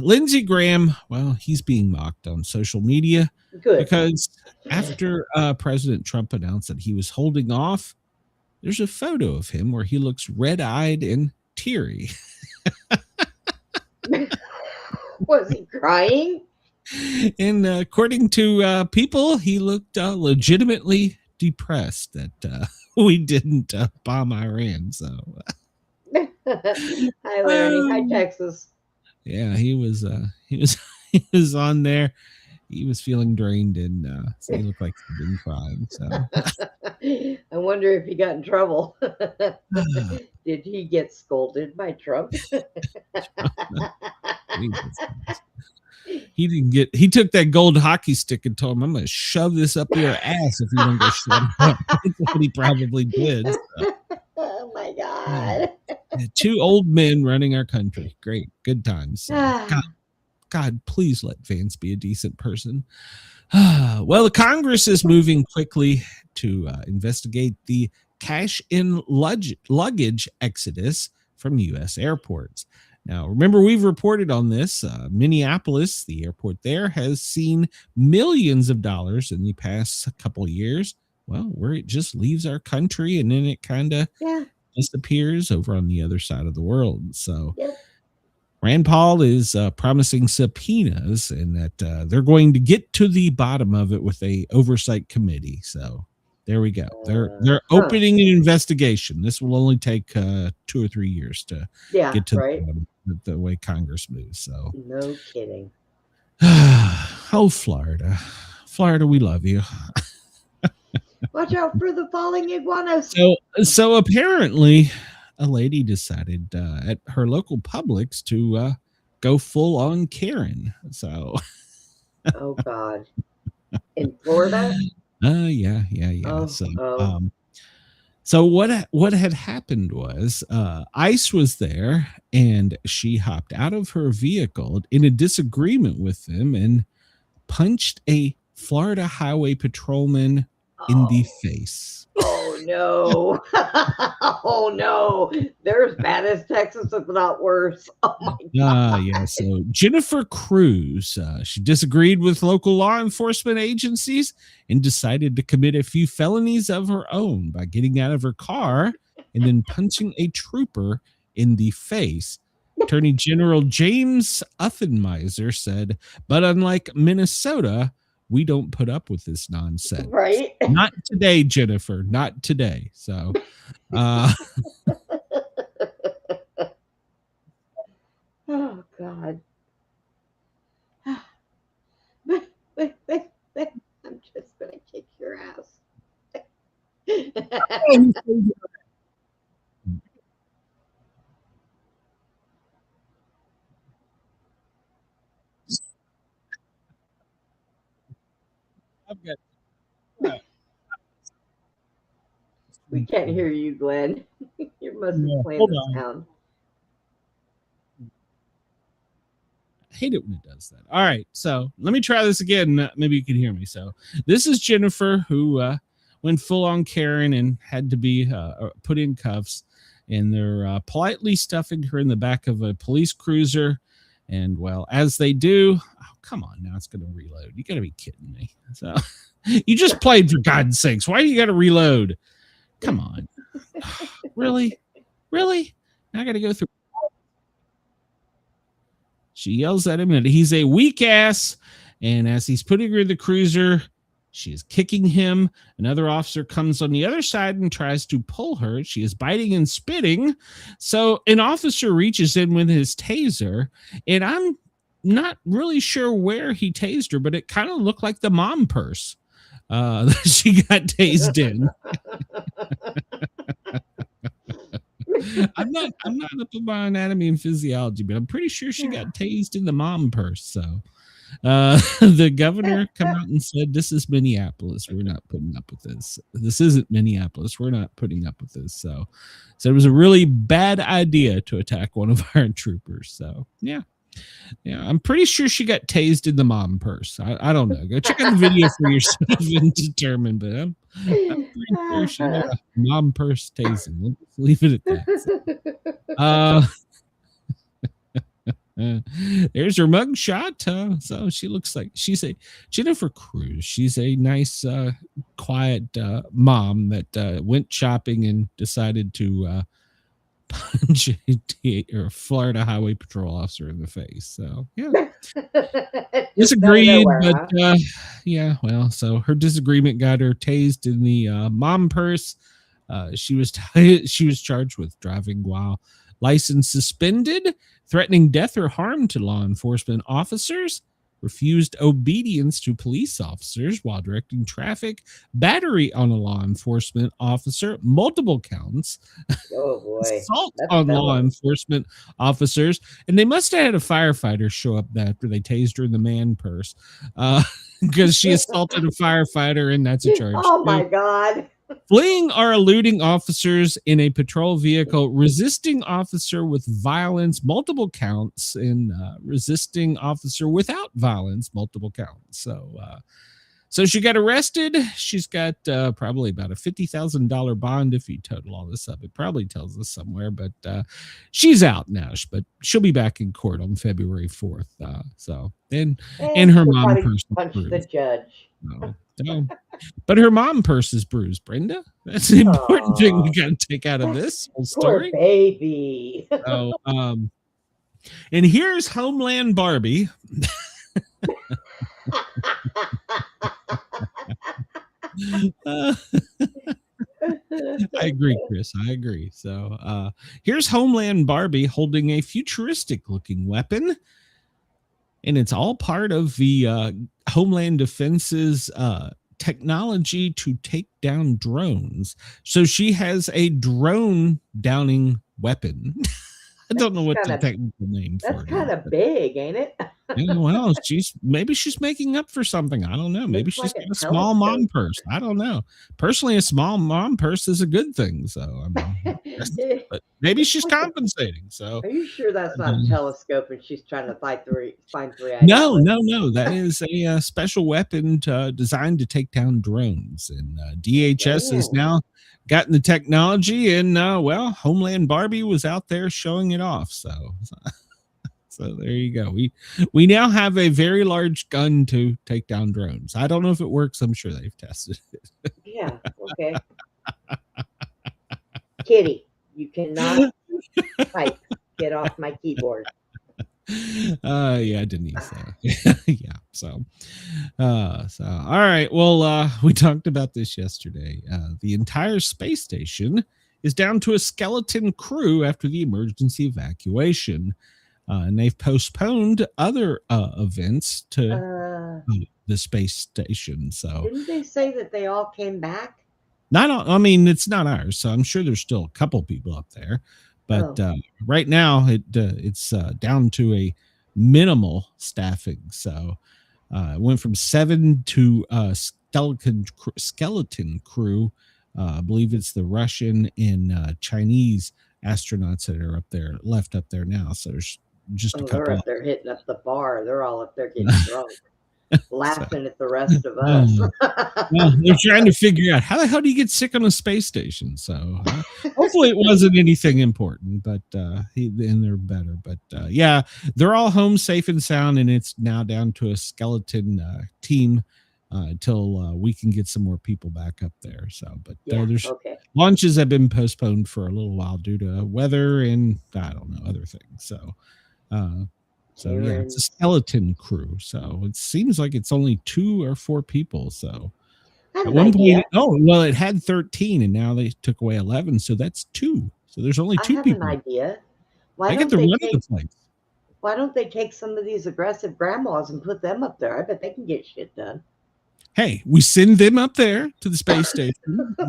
Speaker 1: Lindsey Graham, well, he's being mocked on social media.
Speaker 6: Good.
Speaker 1: Because after President Trump announced that he was holding off, there's a photo of him where he looks red-eyed and teary.
Speaker 6: Was he crying?
Speaker 1: And according to people, he looked legitimately depressed that we didn't bomb Iran. So,
Speaker 6: hi, Larry. Hi, Texas.
Speaker 1: Yeah, he was on there. He was feeling drained and so he looked like he'd been crying. So
Speaker 6: I wonder if he got in trouble. Did he get scolded by Trump?
Speaker 1: He took that gold hockey stick and told him, I'm going to shove this up your ass if you don't go shut up. That's what he probably did. So.
Speaker 6: Oh my God.
Speaker 1: Two old men running our country. Great. Good times. God, please let Vance be a decent person. Well, the Congress is moving quickly to investigate the cash-in luggage exodus from U.S. airports. Now, remember, we've reported on this. Minneapolis, the airport there, has seen millions of dollars in the past couple of years. Well, where it just leaves our country and then it kind of disappears over on the other side of the world. So Rand Paul is promising subpoenas and that they're going to get to the bottom of it with a oversight committee. So there we go. They're opening an investigation. This will only take 2 or 3 years to get to the way Congress moves. So
Speaker 6: no kidding.
Speaker 1: Oh, Florida, we love you.
Speaker 6: Watch out for the falling iguanas.
Speaker 1: So apparently, a lady decided at her local Publix to go full on Karen. So,
Speaker 6: oh God, in Florida.
Speaker 1: Yeah. So what had happened was ICE was there and she hopped out of her vehicle in a disagreement with them and punched a Florida highway patrolman in the face.
Speaker 6: Oh no. Oh no. They're as bad as Texas, if not worse. Oh my God.
Speaker 1: Yeah. So Jennifer Cruz, she disagreed with local law enforcement agencies and decided to commit a few felonies of her own by getting out of her car and then punching a trooper in the face. Attorney General James Uffenmeiser said, but unlike Minnesota, we don't put up with this nonsense.
Speaker 6: Right?
Speaker 1: Not today, Jennifer. Not today. So,
Speaker 6: oh, God. I'm just going to kick your ass.
Speaker 1: I've got.
Speaker 6: We can't hear you, Glenn. You must be playing
Speaker 1: hold
Speaker 6: the
Speaker 1: on.
Speaker 6: sound.
Speaker 1: I hate it when it does that. All right, so let me try this again. Maybe you can hear me. So this is Jennifer, who went full on Karen and had to be put in cuffs, and they're politely stuffing her in the back of a police cruiser. And well, as they do, oh, come on, now it's going to reload. You got to be kidding me. So you just played, for God's sakes. Why do you got to reload? Come on. Really? Now I got to go through. She yells at him that he's a weak ass. And as he's putting her in the cruiser, she is kicking him. Another officer comes on the other side and tries to pull her. She is biting and spitting. So an officer reaches in with his taser, and I'm not really sure where he tased her, but it kind of looked like the mom purse that she got tased in. I'm not up to my anatomy and physiology, but I'm pretty sure she got tased in the mom purse. So the governor come out and said, this is Minneapolis. We're not putting up with this. This isn't Minneapolis. We're not putting up with this. So it was a really bad idea to attack one of our troopers. So yeah, I'm pretty sure she got tased in the mom purse. I don't know. Go check out the video for yourself and determine, but I'm pretty sure she got a mom purse tasing. We'll just leave it at that. There's her mug shot. So she looks like she's a Jennifer Cruz. She's a nice, quiet mom that went shopping and decided to punch a Florida Highway Patrol officer in the face. So yeah, disagreed, but yeah. Well, so her disagreement got her tased in the mom purse. She was charged with driving while license suspended, threatening death or harm to law enforcement officers, refused obedience to police officers while directing traffic, battery on a law enforcement officer, multiple counts,
Speaker 6: oh boy,
Speaker 1: assault on law enforcement officers, and they must have had a firefighter show up after they tased her in the man purse because she assaulted a firefighter, and that's a charge.
Speaker 6: Oh my God.
Speaker 1: Fleeing or eluding officers in a patrol vehicle, resisting officer with violence, multiple counts, and resisting officer without violence, multiple counts. So she got arrested. She's got probably about a $50,000 bond if you total all this up. It probably tells us somewhere, but she's out now. But she'll be back in court on February 4th. And her mom
Speaker 6: punched the judge.
Speaker 1: No. But her mom purse is bruised, Brenda. That's the important thing we got to take out of this whole story.
Speaker 6: Poor baby.
Speaker 1: So, and here's Homeland Barbie. I agree, Chris. I agree. So here's Homeland Barbie holding a futuristic looking weapon. And it's all part of the Homeland Defense's technology to take down drones. So she has a drone downing weapon. I don't know what the technical name for it is.
Speaker 6: That's kind of big, ain't it?
Speaker 1: Well, maybe she's making up for something. I don't know. Maybe she's got a small mom purse. I don't know. Personally, a small mom purse is a good thing. So but maybe she's compensating. So
Speaker 6: are you sure that's not a telescope and she's trying to find three?
Speaker 1: No. That is a special weapon designed to take down drones. And DHS has now gotten the technology, and Homeland Barbie was out there showing it off. So there you go. We now have a very large gun to take down drones. I don't know if it works. I'm sure they've tested it.
Speaker 6: Yeah. Okay. Kitty, you cannot type. Get off my keyboard.
Speaker 1: Yeah, Denise. Yeah. So all right. Well, we talked about this yesterday. The entire space station is down to a skeleton crew after the emergency evacuation. And they've postponed other events to the space station. So
Speaker 6: didn't they say that they all came back?
Speaker 1: I mean, it's not ours, so I'm sure there's still a couple people up there. But right now, it's down to a minimal staffing. So it went from 7 to skeleton crew. I believe it's the Russian and Chinese astronauts that are left up there now. So there's just a couple.
Speaker 6: They're up there hitting up the bar. They're all up there getting drunk, laughing at the rest of us.
Speaker 1: They're trying to figure out how the hell do you get sick on a space station. So hopefully it wasn't anything important, but and they're better. But yeah, they're all home safe and sound, and it's now down to a skeleton team until we can get some more people back up there. So, but there's launches have been postponed for a little while due to weather and I don't know other things. So yeah, it's a skeleton crew. So it seems like it's only 2 or 4 people. So at one point, it had 13 and now they took away 11. So that's 2. So there's only 2 people.
Speaker 6: I have an idea.
Speaker 1: Why don't
Speaker 6: they take some of these aggressive grandmas and put them up there? I bet they can get shit done.
Speaker 1: Hey, we send them up there to the space station.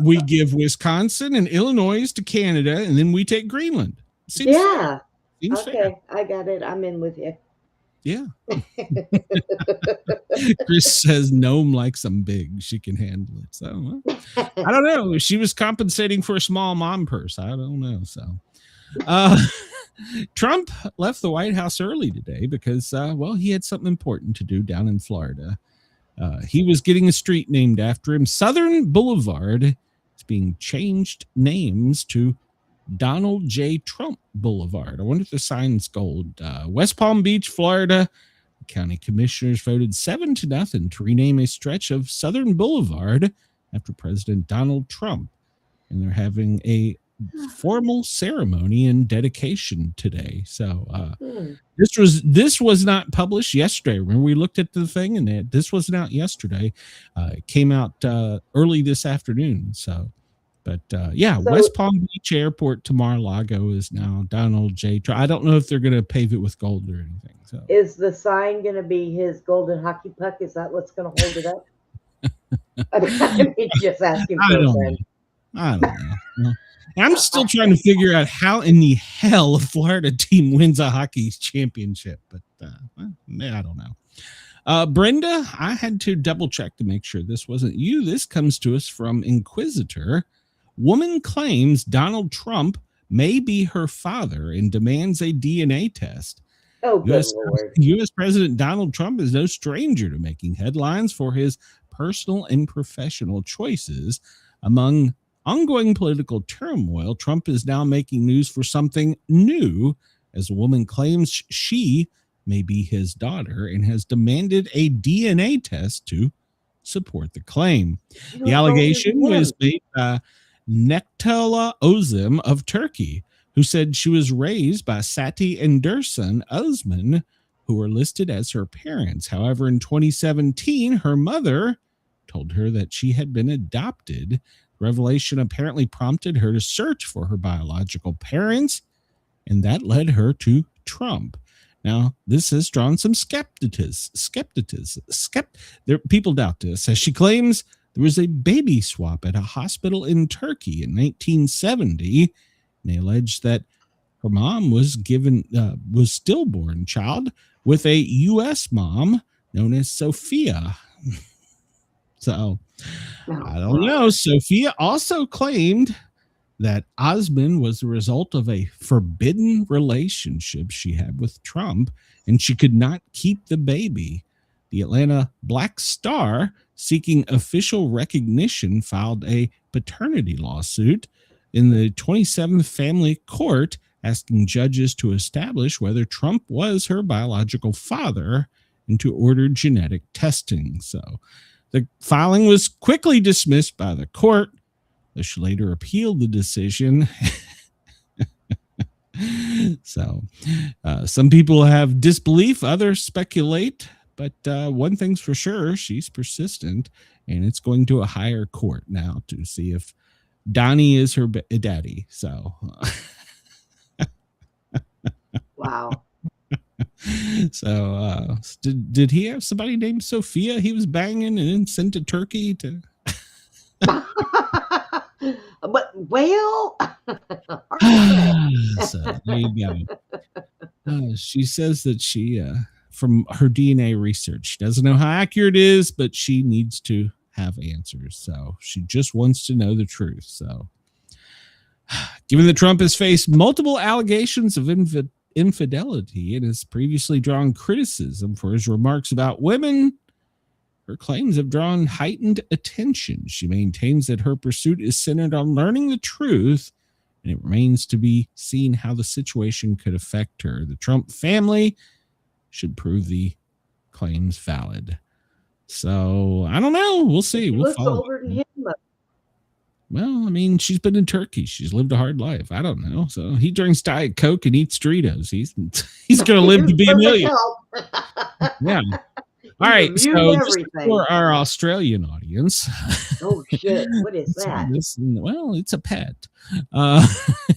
Speaker 1: We give Wisconsin and Illinois to Canada, and then we take Greenland. Seems fair. Seems fair.
Speaker 6: I got it. I'm in with you.
Speaker 1: Yeah. Chris says gnome likes them big. She can handle it. So I don't know. She was compensating for a small mom purse. I don't know. So Trump left the White House early today because, he had something important to do down in Florida. He was getting a street named after him. Southern Boulevard is being changed names to Donald J. Trump Boulevard. I wonder if the sign's gold. West Palm Beach, Florida. County commissioners voted 7-0 to rename a stretch of Southern Boulevard after President Donald Trump. And they're having a formal ceremony and dedication today. So this was not published yesterday. Remember, we looked at the thing and this wasn't out yesterday. It came out early this afternoon. So West Palm Beach Airport to Mar-a-Lago is now Donald J. Trump. I don't know if they're going to pave it with gold or anything. So
Speaker 6: is the sign going to be his golden hockey puck? Is that what's going to hold it up? I mean, just asking for a friend.
Speaker 1: I don't know. I'm still trying to figure out how in the hell a Florida team wins a hockey championship, but I don't know. Brenda, I had to double check to make sure this wasn't you. This comes to us from Inquisitor. Woman claims Donald Trump may be her father and demands a DNA test.
Speaker 6: Oh, good Lord.
Speaker 1: U.S. President Donald Trump is no stranger to making headlines for his personal and professional choices. Among ongoing political turmoil, Trump is now making news for something new as a woman claims she may be his daughter and has demanded a DNA test to support the claim. The allegation was made by Nektala Ozim of Turkey, who said she was raised by Sati and Dursun Osman, who were listed as her parents. However, in 2017, her mother told her that she had been adopted. Revelation apparently prompted her to search for her biological parents, and that led her to Trump. Now, this has drawn some skepticism. People doubt this, as she claims there was a baby swap at a hospital in Turkey in 1970. And they allege that her mom was stillborn child with a U.S. mom known as Sophia. So, I don't know. Sophia also claimed that Osman was the result of a forbidden relationship she had with Trump, and she could not keep the baby. The Atlanta Black Star, seeking official recognition, filed a paternity lawsuit in the 27th Family Court, asking judges to establish whether Trump was her biological father and to order genetic testing. So the filing was quickly dismissed by the court. She later appealed the decision. So some people have disbelief, others speculate, but one thing's for sure, she's persistent, and it's going to a higher court now to see if Donnie is her daddy. So
Speaker 6: Wow.
Speaker 1: so did he have somebody named Sophia he was banging and then sent to Turkey to
Speaker 6: But well,
Speaker 1: so there you go. She says that she from her DNA research, she doesn't know how accurate it is, but she needs to have answers. So she just wants to know the truth. So given that Trump has faced multiple allegations of infidelity and has previously drawn criticism for his remarks about women, her claims have drawn heightened attention. She maintains that her pursuit is centered on learning the truth, and it remains to be seen how the situation could affect her. The Trump family should prove the claims valid. So I don't know. We'll see. We'll
Speaker 6: looks
Speaker 1: follow.
Speaker 6: older than him.
Speaker 1: Well, I mean, she's been in Turkey. She's lived a hard life. I don't know. So he drinks Diet Coke and eats Doritos. He's going to live to be a million. Yeah. All right. So just for our Australian audience.
Speaker 6: Oh shit! What is that?
Speaker 1: Well, it's a pet.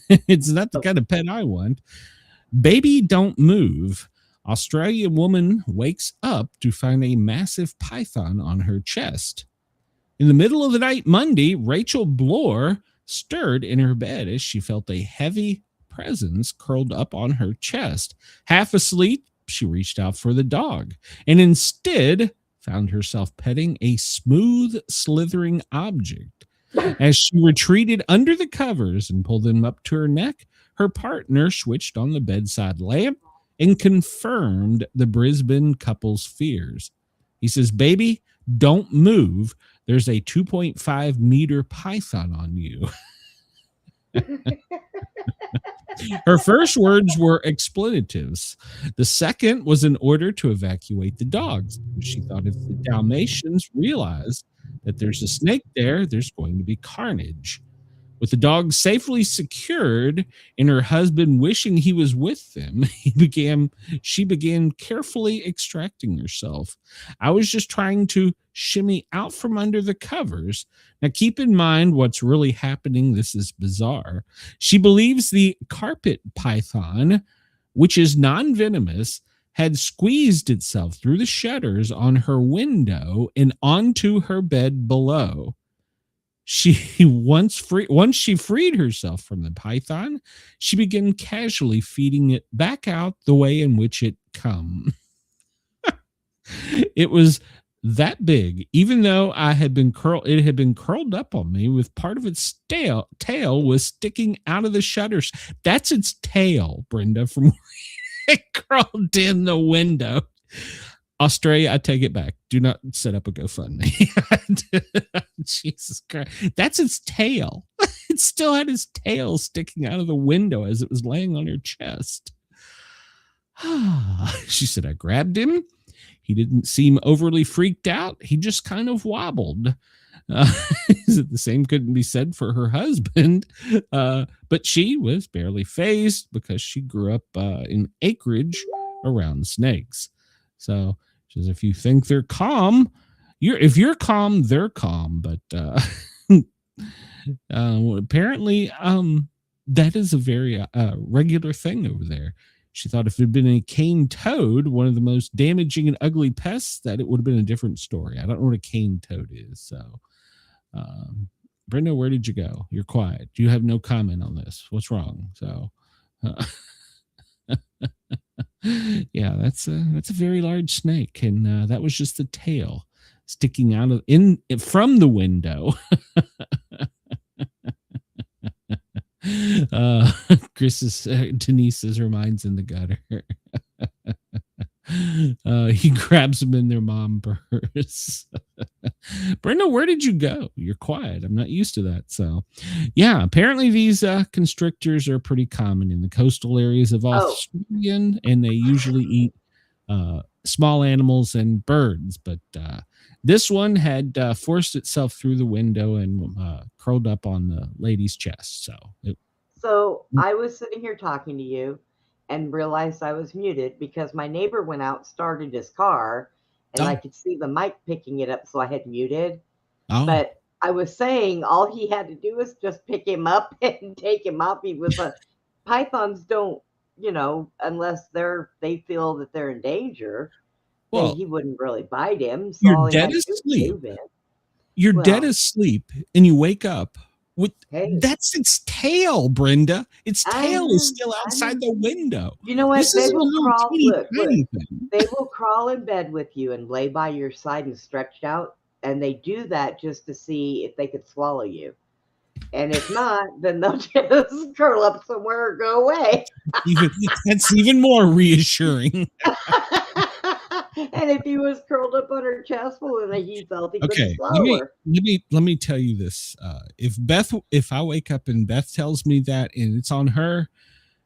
Speaker 1: It's not the kind of pet I want. Baby, don't move. Australian woman wakes up to find a massive python on her chest. In the middle of the night Monday, Rachel Bloor stirred in her bed as she felt a heavy presence curled up on her chest. Half asleep, she reached out for the dog and instead found herself petting a smooth, slithering object. As she retreated under the covers and pulled them up to her neck, her partner switched on the bedside lamp and confirmed the Brisbane couple's fears. He says, "Baby, don't move. There's a 2.5 meter python on you." Her first words were expletives. The second was an order to evacuate the dogs. She thought if the Dalmatians realized that there's a snake there, there's going to be carnage. With the dogs safely secured and her husband wishing he was with them, she began carefully extracting herself. "I was just trying to shimmy out from under the covers." Now keep in mind what's really happening. This is bizarre. She believes the carpet python, which is non-venomous, had squeezed itself through the shutters on her window and onto her bed below. Once she freed herself from the python, she began casually feeding it back out the way in which it come. It was that big, even though it had been curled up on me with part of its tail was sticking out of the shutters. That's its tail, Brenda, from where it crawled in the window. Australia, I take it back. Do not set up a GoFundMe. Jesus Christ. That's its tail. It still had its tail sticking out of the window as it was laying on her chest. She said, "I grabbed him. He didn't seem overly freaked out. He just kind of wobbled." The same couldn't be said for her husband, but she was barely fazed because she grew up in acreage around snakes. So she says, if you think they're calm, if you're calm, they're calm. But apparently, that is a very regular thing over there. She thought if it had been a cane toad, one of the most damaging and ugly pests, that it would have been a different story. I don't know what a cane toad is. So, Brenda, where did you go? You're quiet. You have no comment on this. What's wrong? So, yeah, that's a very large snake, and that was just the tail sticking out from the window. Denise says her mind's in the gutter. He grabs them in their mom purse. Brenda, where did you go? You're quiet. I'm not used to that. So, yeah, apparently these constrictors are pretty common in the coastal areas of Australia, and they usually eat small animals and birds. But this one had forced itself through the window and curled up on the lady's chest. So
Speaker 6: So I was sitting here talking to you and realized I was muted because my neighbor went out, started his car, and I
Speaker 1: Oh.
Speaker 6: could see the mic picking it up, so I had muted.
Speaker 1: Oh.
Speaker 6: But I was saying all he had to do was just pick him up and take him up. He was pythons don't, unless they feel that they're in danger, then
Speaker 1: Well,
Speaker 6: he wouldn't really bite him. So
Speaker 1: you're
Speaker 6: all he
Speaker 1: dead
Speaker 6: had to do was
Speaker 1: asleep.
Speaker 6: move him.
Speaker 1: You're dead
Speaker 6: Well,
Speaker 1: asleep and you wake up with
Speaker 6: hey,
Speaker 1: that's its tail, Brenda. Its
Speaker 6: I
Speaker 1: tail
Speaker 6: know,
Speaker 1: is still
Speaker 6: I know.
Speaker 1: outside the window.
Speaker 6: You know what?
Speaker 1: This
Speaker 6: They
Speaker 1: isn't a
Speaker 6: will
Speaker 1: little
Speaker 6: crawl.
Speaker 1: teeny
Speaker 6: Look,
Speaker 1: tiny thing.
Speaker 6: they will crawl in bed with you and lay by your side and stretched out. And they do that just to see if they could swallow you. And if not, then they'll just curl up somewhere or go away.
Speaker 1: That's even more reassuring.
Speaker 6: And if he was curled up on her chest, well, then he felt he couldn't
Speaker 1: Okay,
Speaker 6: swallow her.
Speaker 1: let me tell you this. If I wake up and Beth tells me that and it's on her,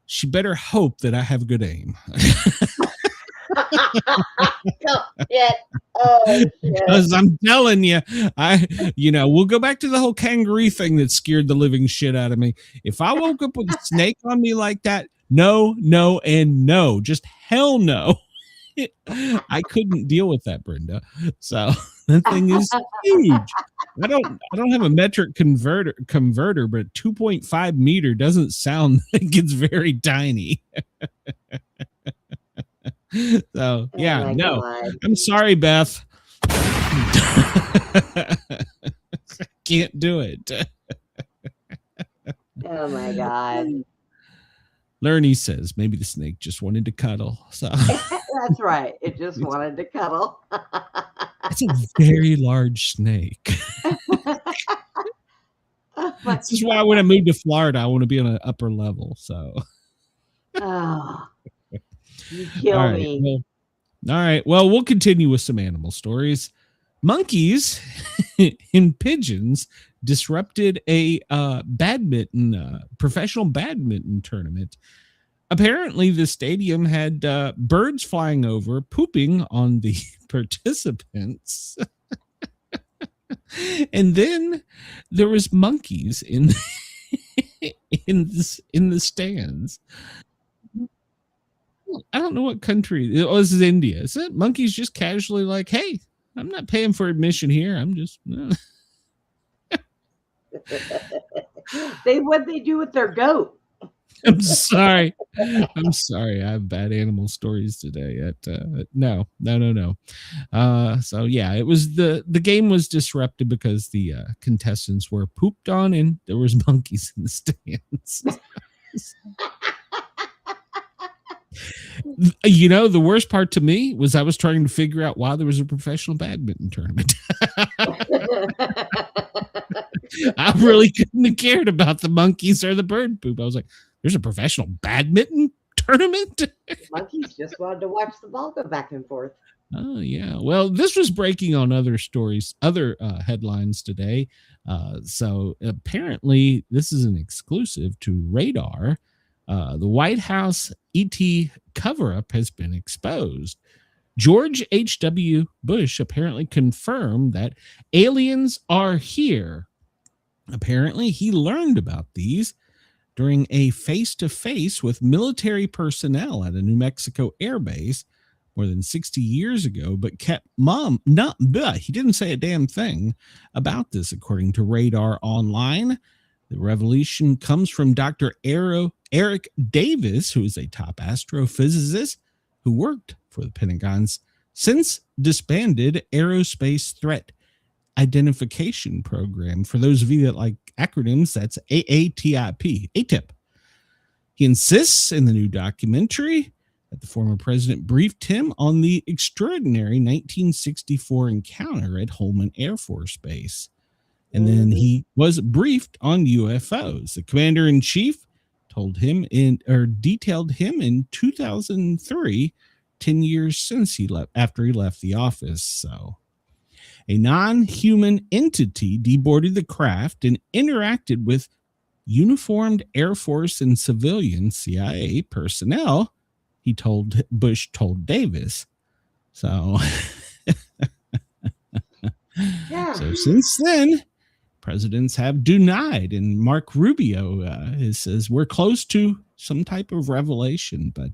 Speaker 1: she better hope that I have good aim. Because I'm telling you, we'll go back to the whole kangaroo thing that scared the living shit out of me. If I woke up with a snake on me like that, no, and no, just hell no. I couldn't deal with that, Brenda. So that thing is huge. I don't have a metric converter, but 2.5 meter doesn't sound like it's very tiny. So yeah, no, God. I'm sorry, Beth. Can't do it.
Speaker 6: Oh my God.
Speaker 1: Lerny says maybe the snake just wanted to cuddle. So
Speaker 6: that's right. It just wanted to cuddle.
Speaker 1: It's a very large snake. This is why when I moved to Florida, I want to be on an upper level. So
Speaker 6: oh, you kill me.
Speaker 1: All right. Well, we'll continue with some animal stories. Monkeys and pigeons disrupted a professional badminton tournament. Apparently, the stadium had birds flying over, pooping on the participants. And then there was monkeys in the stands. I don't know what country. This is India. Is it monkeys just casually like, hey, I'm not paying for admission here. I'm just.
Speaker 6: What they do with their goat?
Speaker 1: I'm sorry. I have bad animal stories today. No. So yeah, it was the game was disrupted because the contestants were pooped on and there was monkeys in the stands. The worst part to me was I was trying to figure out why there was a professional badminton tournament. I really couldn't have cared about the monkeys or the bird poop. I was like, there's a professional badminton tournament?
Speaker 6: Monkeys just wanted to watch the ball go back and forth.
Speaker 1: Oh, yeah. Well, this was breaking on other headlines today. So apparently this is an exclusive to Radar. The White House ET cover-up has been exposed. George H.W. Bush apparently confirmed that aliens are here. Apparently, he learned about these during a face-to-face with military personnel at a New Mexico air base more than 60 years ago, but kept he didn't say a damn thing about this, according to Radar Online. The revelation comes from Dr. Eric Davis, who is a top astrophysicist who worked for the Pentagon's since disbanded Aerospace Threat Identification Program. For those of you that like acronyms, that's AATIP. He insists in the new documentary that the former president briefed him on the extraordinary 1964 encounter at Holman Air Force Base. And then he was briefed on UFOs. The commander-in-chief detailed him in 2003, 10 years after he left the office. So a non-human entity deboarded the craft and interacted with uniformed Air Force and civilian CIA personnel, Bush told Davis. So,
Speaker 6: yeah.
Speaker 1: So since then, presidents have denied. And Mark Rubio says we're close to some type of revelation, but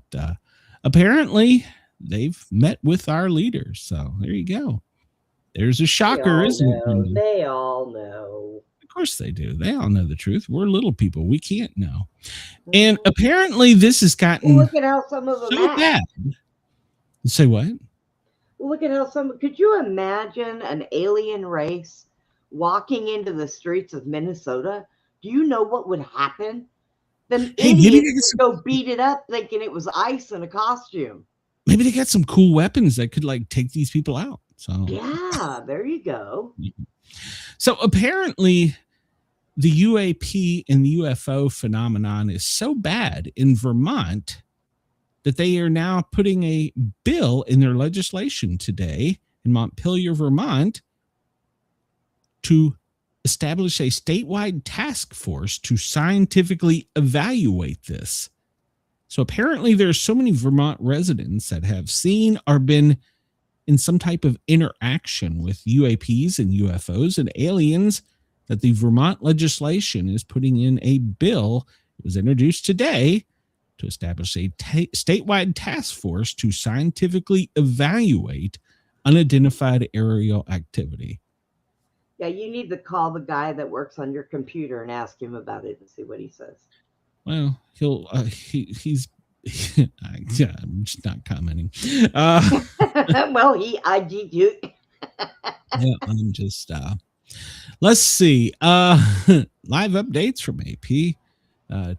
Speaker 1: apparently they've met with our leaders. So there you go. There's a shocker, isn't it?
Speaker 6: They all know.
Speaker 1: Of course they do. They all know the truth. We're little people. We can't know. And apparently this has gotten
Speaker 6: look at how some of them
Speaker 1: so
Speaker 6: act.
Speaker 1: bad. Say what?
Speaker 6: Look at how could you imagine an alien race walking into the streets of Minnesota? Do you know what would happen? Them idiots would go beat it up thinking it was ice in a costume.
Speaker 1: Maybe they got some cool weapons that could like take these people out. So
Speaker 6: yeah, there you go.
Speaker 1: So apparently the UAP and the UFO phenomenon is so bad in Vermont that they are now putting a bill in their legislation today in Montpelier, Vermont, to establish a statewide task force to scientifically evaluate this. So apparently there's so many Vermont residents that have seen or been in some type of interaction with UAPs and UFOs and aliens that the Vermont legislation is putting in a bill. It was introduced today to establish a statewide task force to scientifically evaluate unidentified aerial activity.
Speaker 6: Yeah, you need to call the guy that works on your computer and ask him about it and see what he says.
Speaker 1: Well, he's yeah, I'm just not commenting.
Speaker 6: Well, you.
Speaker 1: Yeah, I'm just let's see. Live updates from AP.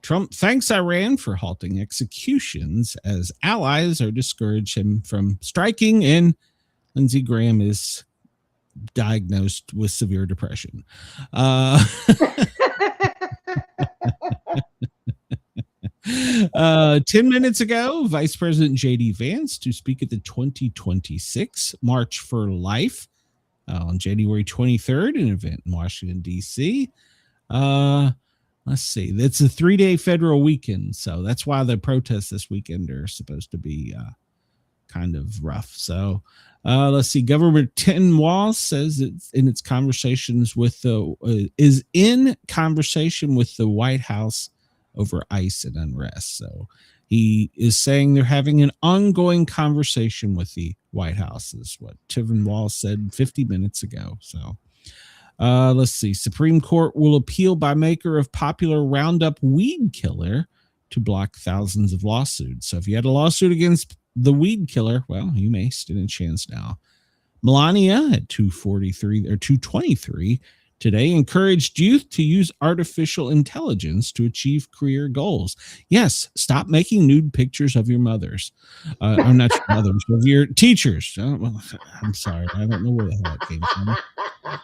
Speaker 1: Trump thanks Iran for halting executions as allies are discouraged him from striking, and Lindsey Graham is diagnosed with severe depression. 10 minutes ago, Vice President J.D. Vance to speak at the 2026 March for Life on January 23rd, an event in Washington, D.C. Let's see. That's a 3-day federal weekend, so that's why the protests this weekend are supposed to be kind of rough. So let's see. Governor Tim Walz says it's in its conversations with the conversation with the White House over ICE and Unrest. So he is saying they're having an ongoing conversation with the White House, is what Tim Walz said 50 minutes ago. So let's see. Supreme Court will appeal by maker of popular Roundup weed killer to block thousands of lawsuits. So if you had a lawsuit against the weed killer, well, you may stand a chance now. Melania at 223 today encouraged youth to use artificial intelligence to achieve career goals. Yes, stop making nude pictures of your mothers. Or not your mothers, of your teachers. Well, I'm sorry. I don't know where the hell that came from.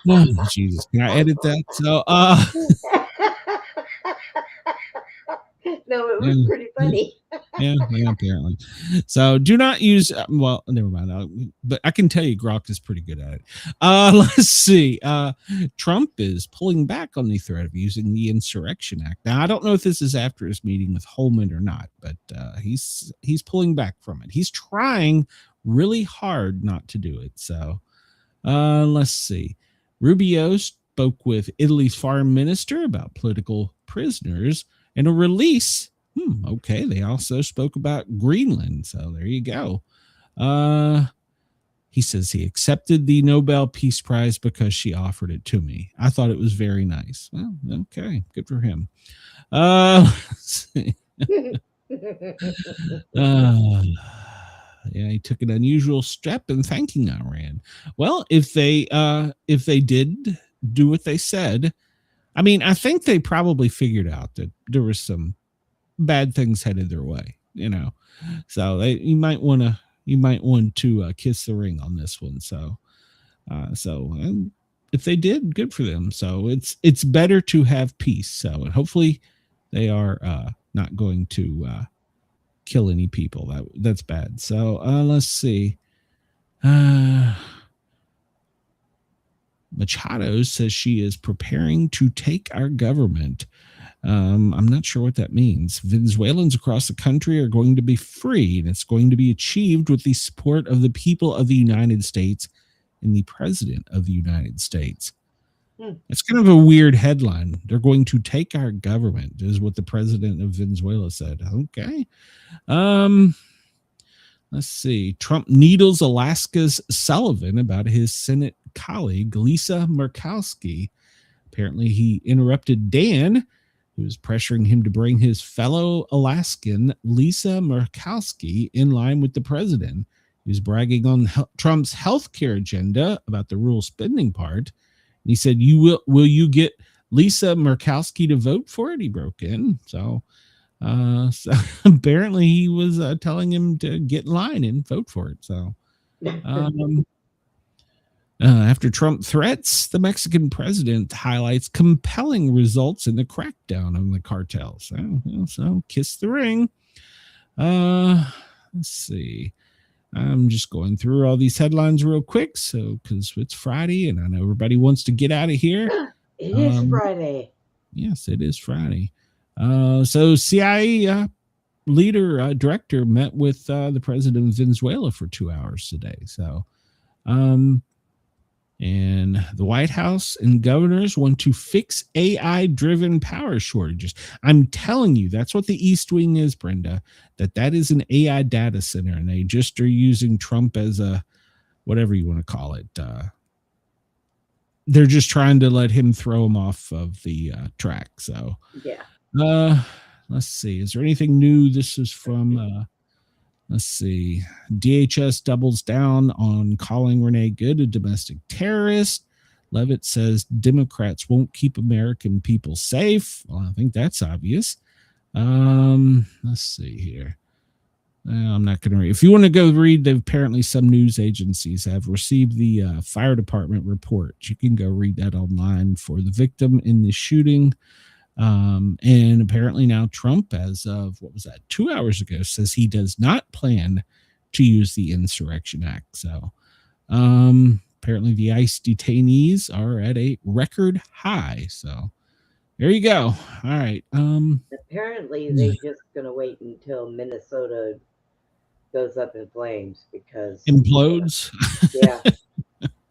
Speaker 1: Oh, Jesus. Can I edit that? So,
Speaker 6: no, it was pretty funny.
Speaker 1: yeah, apparently. So do not use, well, never mind. But I can tell you Grok is pretty good at it. Let's see. Trump is pulling back on the threat of using the Insurrection Act. Now, I don't know if this is after his meeting with Holman or not, but he's pulling back from it. He's trying really hard not to do it. So let's see. Rubio spoke with Italy's foreign minister about political prisoners and a release. Okay, they also spoke about Greenland. So there you go. He says he accepted the Nobel Peace Prize because she offered it to me. I thought it was very nice. Well, okay, good for him. Let's see. Yeah, he took an unusual step in thanking Iran. Well, if they did do what they said, I mean, I think they probably figured out that there was some bad things headed their way, So you might want to kiss the ring on this one. So if they did, good for them. So it's better to have peace. So and hopefully they are not going to kill any people. That's bad. So let's see. Machado says she is preparing to take our government. I'm not sure what that means. Venezuelans across the country are going to be free, and it's going to be achieved with the support of the people of the United States and the President of the United States. It's kind of a weird headline. They're going to take our government, is what the president of Venezuela said. Okay. Let's see. Trump needles Alaska's Sullivan about his Senate colleague, Lisa Murkowski. Apparently, he interrupted Dan, who was pressuring him to bring his fellow Alaskan, Lisa Murkowski, in line with the president. He was bragging on Trump's healthcare agenda about the rural spending part. And he said, will you get Lisa Murkowski to vote for it? He broke in. So apparently he was telling him to get in line and vote for it. So after Trump threats, the Mexican president highlights compelling results in the crackdown on the cartels. So kiss the ring. Let's see. I'm just going through all these headlines real quick. So, because it's Friday and I know everybody wants to get out of here.
Speaker 6: It is Friday.
Speaker 1: Yes, it is Friday. So CIA director met with the president of Venezuela for 2 hours today. So, and the White House and governors want to fix AI-driven power shortages. I'm telling you, that's what the East Wing is, Brenda, that is an AI data center, and they just are using Trump as a, whatever you want to call it. They're just trying to let him throw him off of the track. So,
Speaker 6: yeah.
Speaker 1: Let's see. Is there anything new? This is from... let's see. DHS doubles down on calling Renee Good a domestic terrorist. Levitt says Democrats won't keep American people safe. Well, I think that's obvious. Let's see here. I'm not going to read. If you want to go read, apparently some news agencies have received the fire department report. You can go read that online for the victim in the shooting. And apparently now Trump, as of, 2 hours ago, says he does not plan to use the Insurrection Act. So apparently the ICE detainees are at a record high. So there you go. All right.
Speaker 6: Apparently they're just going to wait until Minnesota goes up in flames because
Speaker 1: implodes.
Speaker 6: Yeah.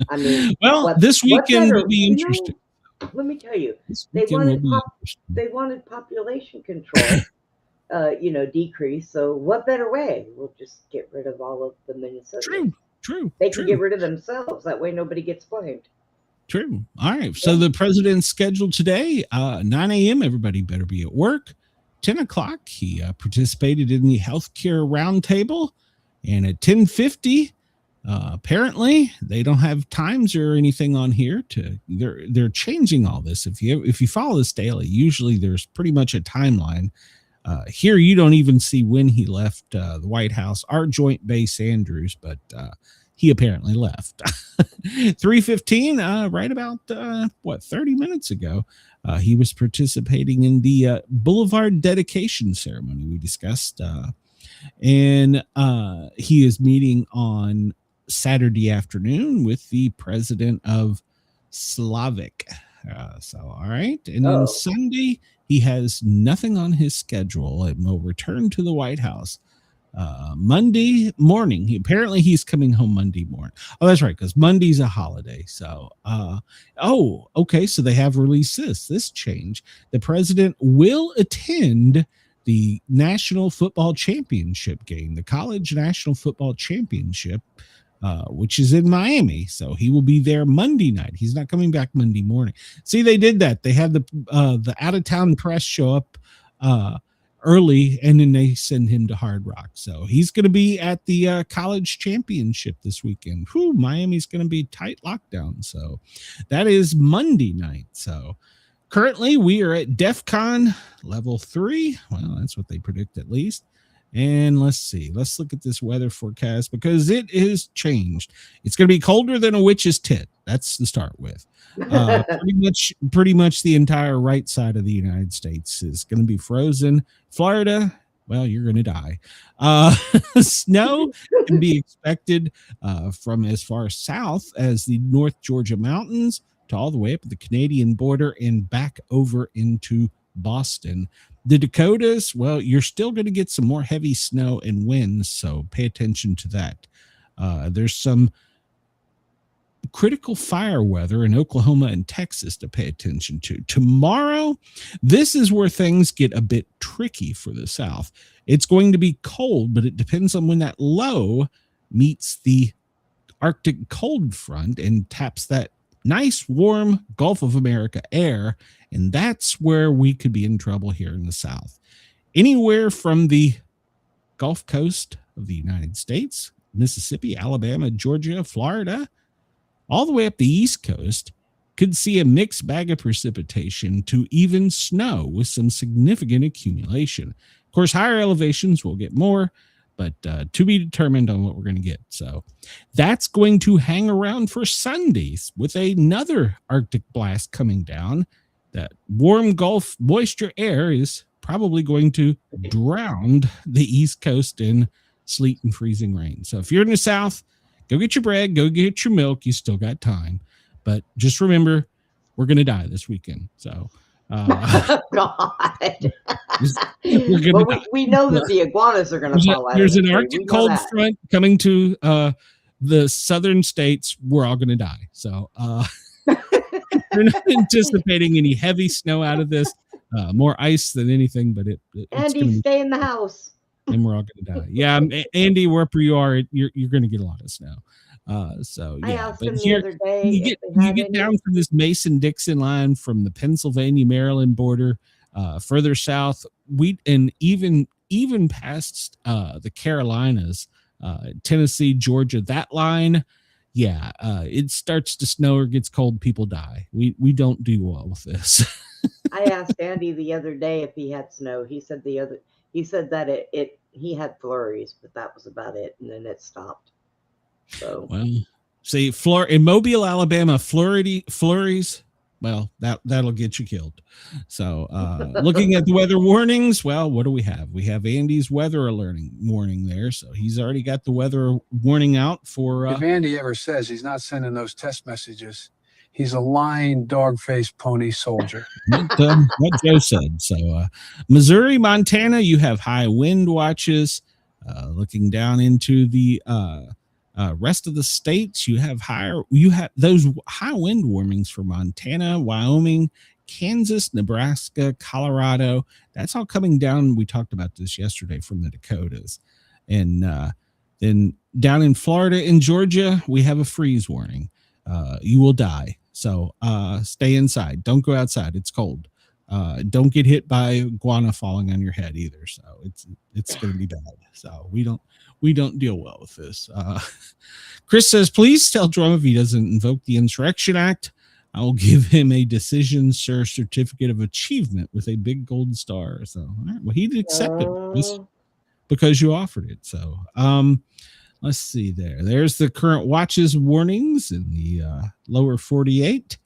Speaker 6: I mean,
Speaker 1: well, this weekend will be interesting.
Speaker 6: Let me tell you, they wanted population control, decrease. So what better way? We'll just get rid of all of the Minnesotans.
Speaker 1: True.
Speaker 6: They can get rid of themselves. That way nobody gets blamed.
Speaker 1: True. All right. So the president's scheduled today, 9 a.m. Everybody better be at work. 10 o'clock, he participated in the healthcare roundtable. And at 10:50, apparently they don't have times or anything on here they're changing all this. If you follow this daily, usually there's pretty much a timeline. Here you don't even see when he left the White House, our joint base Andrews, but he apparently left. 3:15, right about 30 minutes ago, he was participating in the Boulevard dedication ceremony we discussed, and he is meeting on Saturday afternoon with the president of Slavic. All right. And then Sunday, he has nothing on his schedule and will return to the White House Monday morning. He's coming home Monday morning. Oh, that's right, because Monday's a holiday. So, okay. So they have released this change. The president will attend the National Football Championship game, the College National Football Championship, which is in Miami. So he will be there Monday night. He's not coming back Monday morning. See, they did that. They had the out-of-town press show up early, and then they send him to Hard Rock. So he's going to be at the college championship this weekend. Miami's going to be tight lockdown. So that is Monday night. So currently we are at DEFCON level 3. Well, that's what they predict at least. And let's see. Let's look at this weather forecast because it is changed. It's going to be colder than a witch's tit. That's to start with. Pretty much the entire right side of the United States is going to be frozen. Florida, well, you're going to die. Snow can be expected from as far south as the North Georgia mountains to all the way up to the Canadian border and back over into Boston. The Dakotas, well, you're still going to get some more heavy snow and winds, so pay attention to that. There's some critical fire weather in Oklahoma and Texas to pay attention to. Tomorrow, this is where things get a bit tricky for the South. It's going to be cold, but it depends on when that low meets the Arctic cold front and taps that nice, warm Gulf of America air, and that's where we could be in trouble here in the South. Anywhere from the Gulf Coast of the United States, Mississippi, Alabama, Georgia, Florida, all the way up the East Coast, could see a mixed bag of precipitation to even snow with some significant accumulation. Of course, higher elevations will get more, but to be determined on what we're going to get. So that's going to hang around for Sundays with another Arctic blast coming down. That warm Gulf moisture air is probably going to drown the East Coast in sleet and freezing rain. So if you're in the South, go get your bread, go get your milk. You still got time. But just remember, we're going to die this weekend. So,
Speaker 6: God. We know that the iguanas are going to fall out.
Speaker 1: There's an Arctic cold front coming to the southern states. We're all going to die. So we're not anticipating any heavy snow out of this. More ice than anything, but
Speaker 6: Andy, stay in the house.
Speaker 1: And we're all going to die. Yeah, Andy, wherever you are, you're going to get a lot of snow. So yeah,
Speaker 6: I asked him the other day.
Speaker 1: You get down from this Mason-Dixon line from the Pennsylvania-Maryland border, further south, and even past the Carolinas, Tennessee, Georgia, that line. Yeah, it starts to snow or gets cold, people die. We don't do well with this.
Speaker 6: I asked Andy the other day if he had snow. He said that he had flurries, but that was about it, and then it stopped. So
Speaker 1: well, see, in Mobile, Alabama, flurries. Well, that'll get you killed. So, looking at the weather warnings, well, what do we have? We have Andy's weather warning there, so he's already got the weather warning out for.
Speaker 8: If Andy ever says he's not sending those test messages, he's a lying dog-faced pony soldier.
Speaker 1: What Joe said. So, Missouri, Montana, you have high wind watches. Looking down into the rest of the states, you have those high wind warnings for Montana, Wyoming, Kansas, Nebraska, Colorado. That's all coming down. We talked about this yesterday from the Dakotas. And then down in Florida and Georgia, we have a freeze warning. You will die. So stay inside. Don't go outside. It's cold. Don't get hit by iguana falling on your head either. So it's going to be bad. So we don't deal well with this. Chris says, please tell Drum if he doesn't invoke the Insurrection Act, I will give him a decision, sir, certificate of achievement with a big golden star. So, all right, well, he'd accept it because you offered it. So, let's see there. There's the current watches warnings in the lower 48.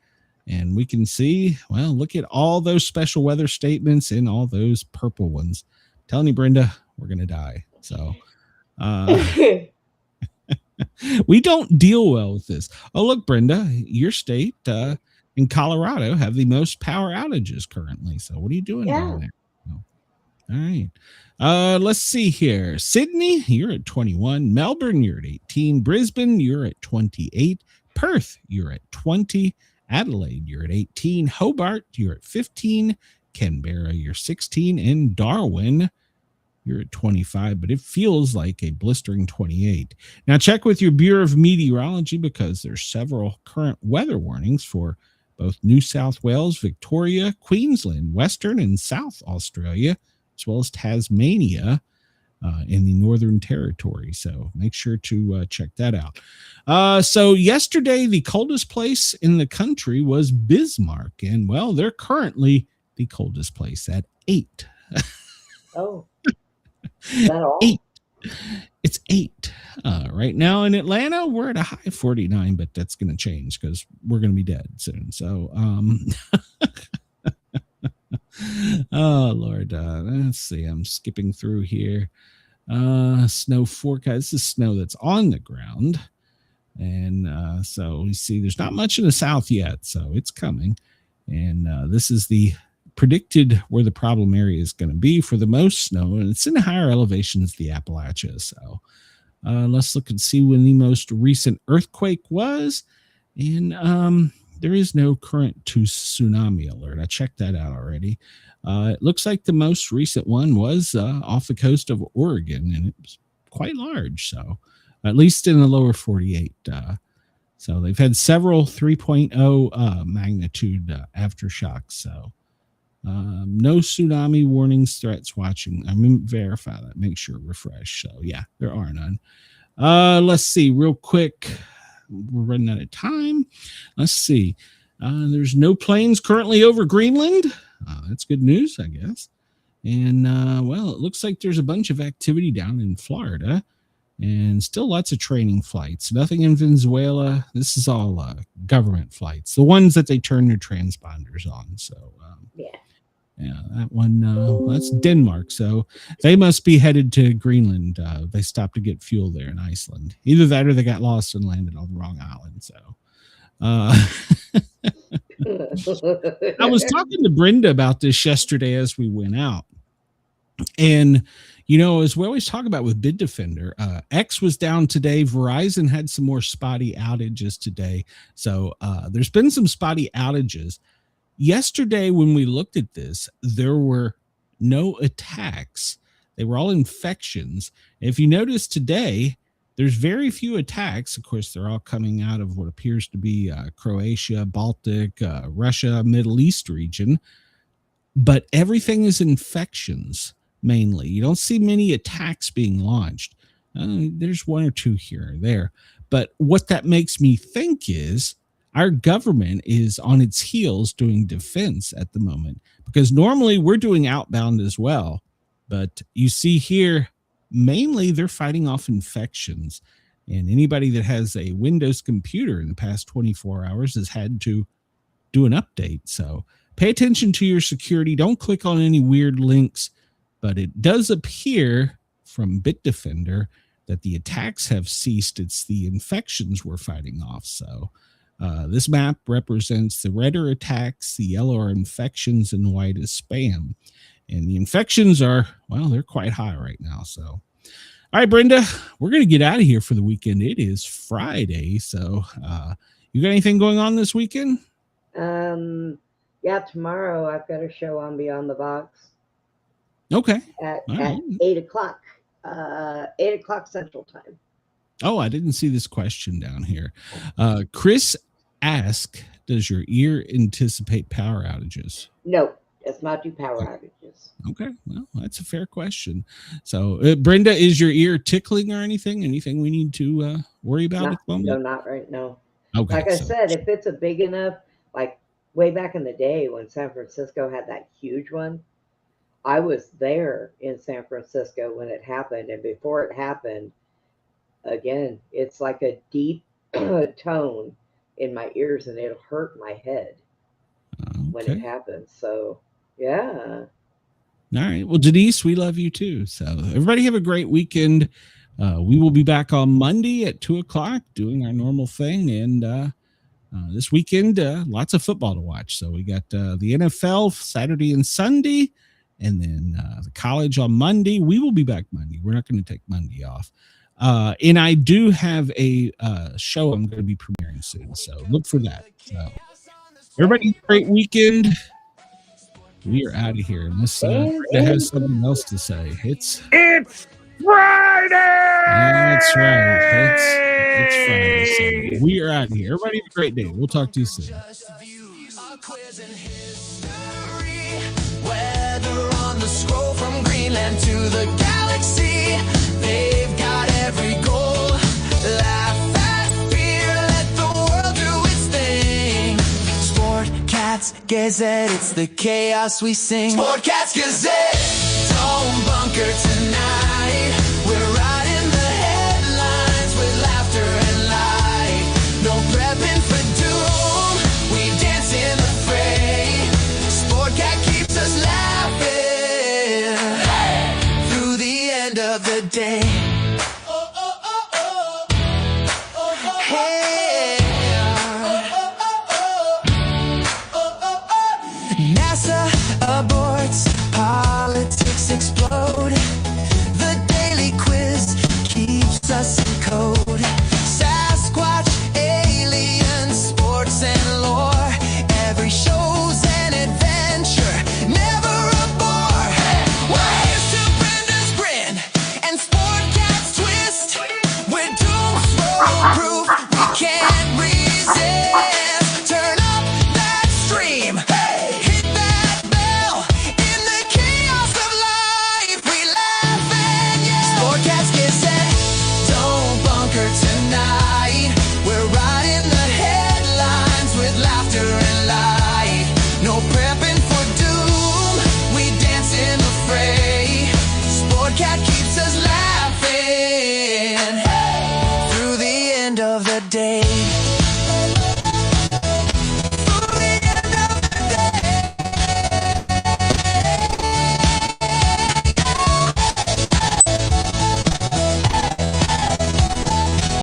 Speaker 1: And we can see, well, look at all those special weather statements and all those purple ones. I'm telling you, Brenda, we're going to die. So, we don't deal well with this. Oh, look, Brenda, your state in Colorado have the most power outages currently. So what are you doing down there? Oh, all right. Let's see here. Sydney, you're at 21. Melbourne, you're at 18. Brisbane, you're at 28. Perth, you're at 20. Adelaide, you're at 18. Hobart, you're at 15. Canberra, you're 16. And Darwin, you're at 25, but it feels like a blistering 28. Now check with your Bureau of Meteorology because there's several current weather warnings for both New South Wales, Victoria, Queensland, Western and South Australia, as well as Tasmania in the Northern Territory. So make sure to check that out. So yesterday, the coldest place in the country was Bismarck. And well, they're currently the coldest place at 8.
Speaker 6: Oh. Is that all?
Speaker 1: 8. It's 8 right now in Atlanta. We're at a high 49, but that's going to change because we're going to be dead soon. So, oh Lord, let's see. I'm skipping through here. Snow forecast. This is snow that's on the ground, and so we see there's not much in the south yet, so it's coming. And this is the predicted where the problem area is going to be for the most snow, and it's in the higher elevations, the Appalachians. So let's look and see when the most recent earthquake was. And there is no current tsunami alert. I checked that out already. It looks like the most recent one was off the coast of Oregon, and it was quite large. So at least in the lower 48. So they've had several 3.0 magnitude aftershocks. So no tsunami warnings, threats watching. I mean, verify that. Make sure refresh. So yeah, there are none. Let's see real quick. We're running out of time. Let's see. There's no planes currently over Greenland. That's good news, I guess. And well, it looks like there's a bunch of activity down in Florida, and still lots of training flights. Nothing in Venezuela. This is all government flights, the ones that they turn their transponders on. So yeah, that one, that's Denmark. So they must be headed to Greenland. They stopped to get fuel there in Iceland. Either that or they got lost and landed on the wrong island. So I was talking to Brenda about this yesterday as we went out. And, you know, as we always talk about with Bitdefender, X was down today. Verizon had some more spotty outages today. So there's been some spotty outages. Yesterday, when we looked at this, there were no attacks. They were all infections. If you notice today, there's very few attacks. Of course, they're all coming out of what appears to be Croatia, Baltic, Russia, Middle East region. But everything is infections, mainly. You don't see many attacks being launched. There's one or two here or there. But what that makes me think is our government is on its heels doing defense at the moment, because normally we're doing outbound as well. But you see here, mainly they're fighting off infections. And anybody that has a Windows computer in the past 24 hours has had to do an update. So pay attention to your security. Don't click on any weird links. But it does appear from Bitdefender that the attacks have ceased. It's the infections we're fighting off. So this map represents the red are attacks, the yellow are infections, and the white is spam. And the infections are, well, they're quite high right now. So, all right, Brenda, we're going to get out of here for the weekend. It is Friday. So you got anything going on this weekend?
Speaker 6: Yeah, tomorrow I've got a show on Beyond the Box.
Speaker 1: Okay.
Speaker 6: At 8 o'clock. 8 o'clock Central Time.
Speaker 1: Oh, I didn't see this question down here. Chris asked, does your ear anticipate power outages?
Speaker 6: No, does not do power outages.
Speaker 1: Okay, well, that's a fair question. So, Brenda, is your ear tickling or anything? Anything we need to worry about at the moment?
Speaker 6: No, not right now.
Speaker 1: Okay.
Speaker 6: Like I said, if it's a big enough, like way back in the day when San Francisco had that huge one, I was there in San Francisco when it happened. And before it happened, again, it's like a deep tone in my ears, and it'll hurt my head when it happens. So, yeah.
Speaker 1: All right. Well, Denise, we love you too. So everybody have a great weekend. We will be back on Monday at 2 o'clock doing our normal thing. And this weekend, lots of football to watch. So we got the NFL Saturday and Sunday, and then the college on Monday. We will be back Monday. We're not going to take Monday off. And I do have a show I'm going to be premiering soon, so look for that. So, everybody, have a great weekend. We are out of here. Unless Brenda has something else to say. It's
Speaker 9: Friday.
Speaker 1: That's right. It's Friday. So we are out of here. Everybody have a great day. We'll talk to you soon.
Speaker 10: Whether on the scroll from Greenland to the galaxy, they've got every goal. Laugh at fear, let the world do its thing. Sportcats Gazette, it's the chaos we sing. Sportcats Gazette, don't bunker tonight. We're riding the headlines with laughter and light. No prepping for doom, we dance in the fray. Sportcat keeps us laughing through the end of the day. NASA aborts, politics explode. The daily quiz keeps us in code. Sasquatch, aliens, day.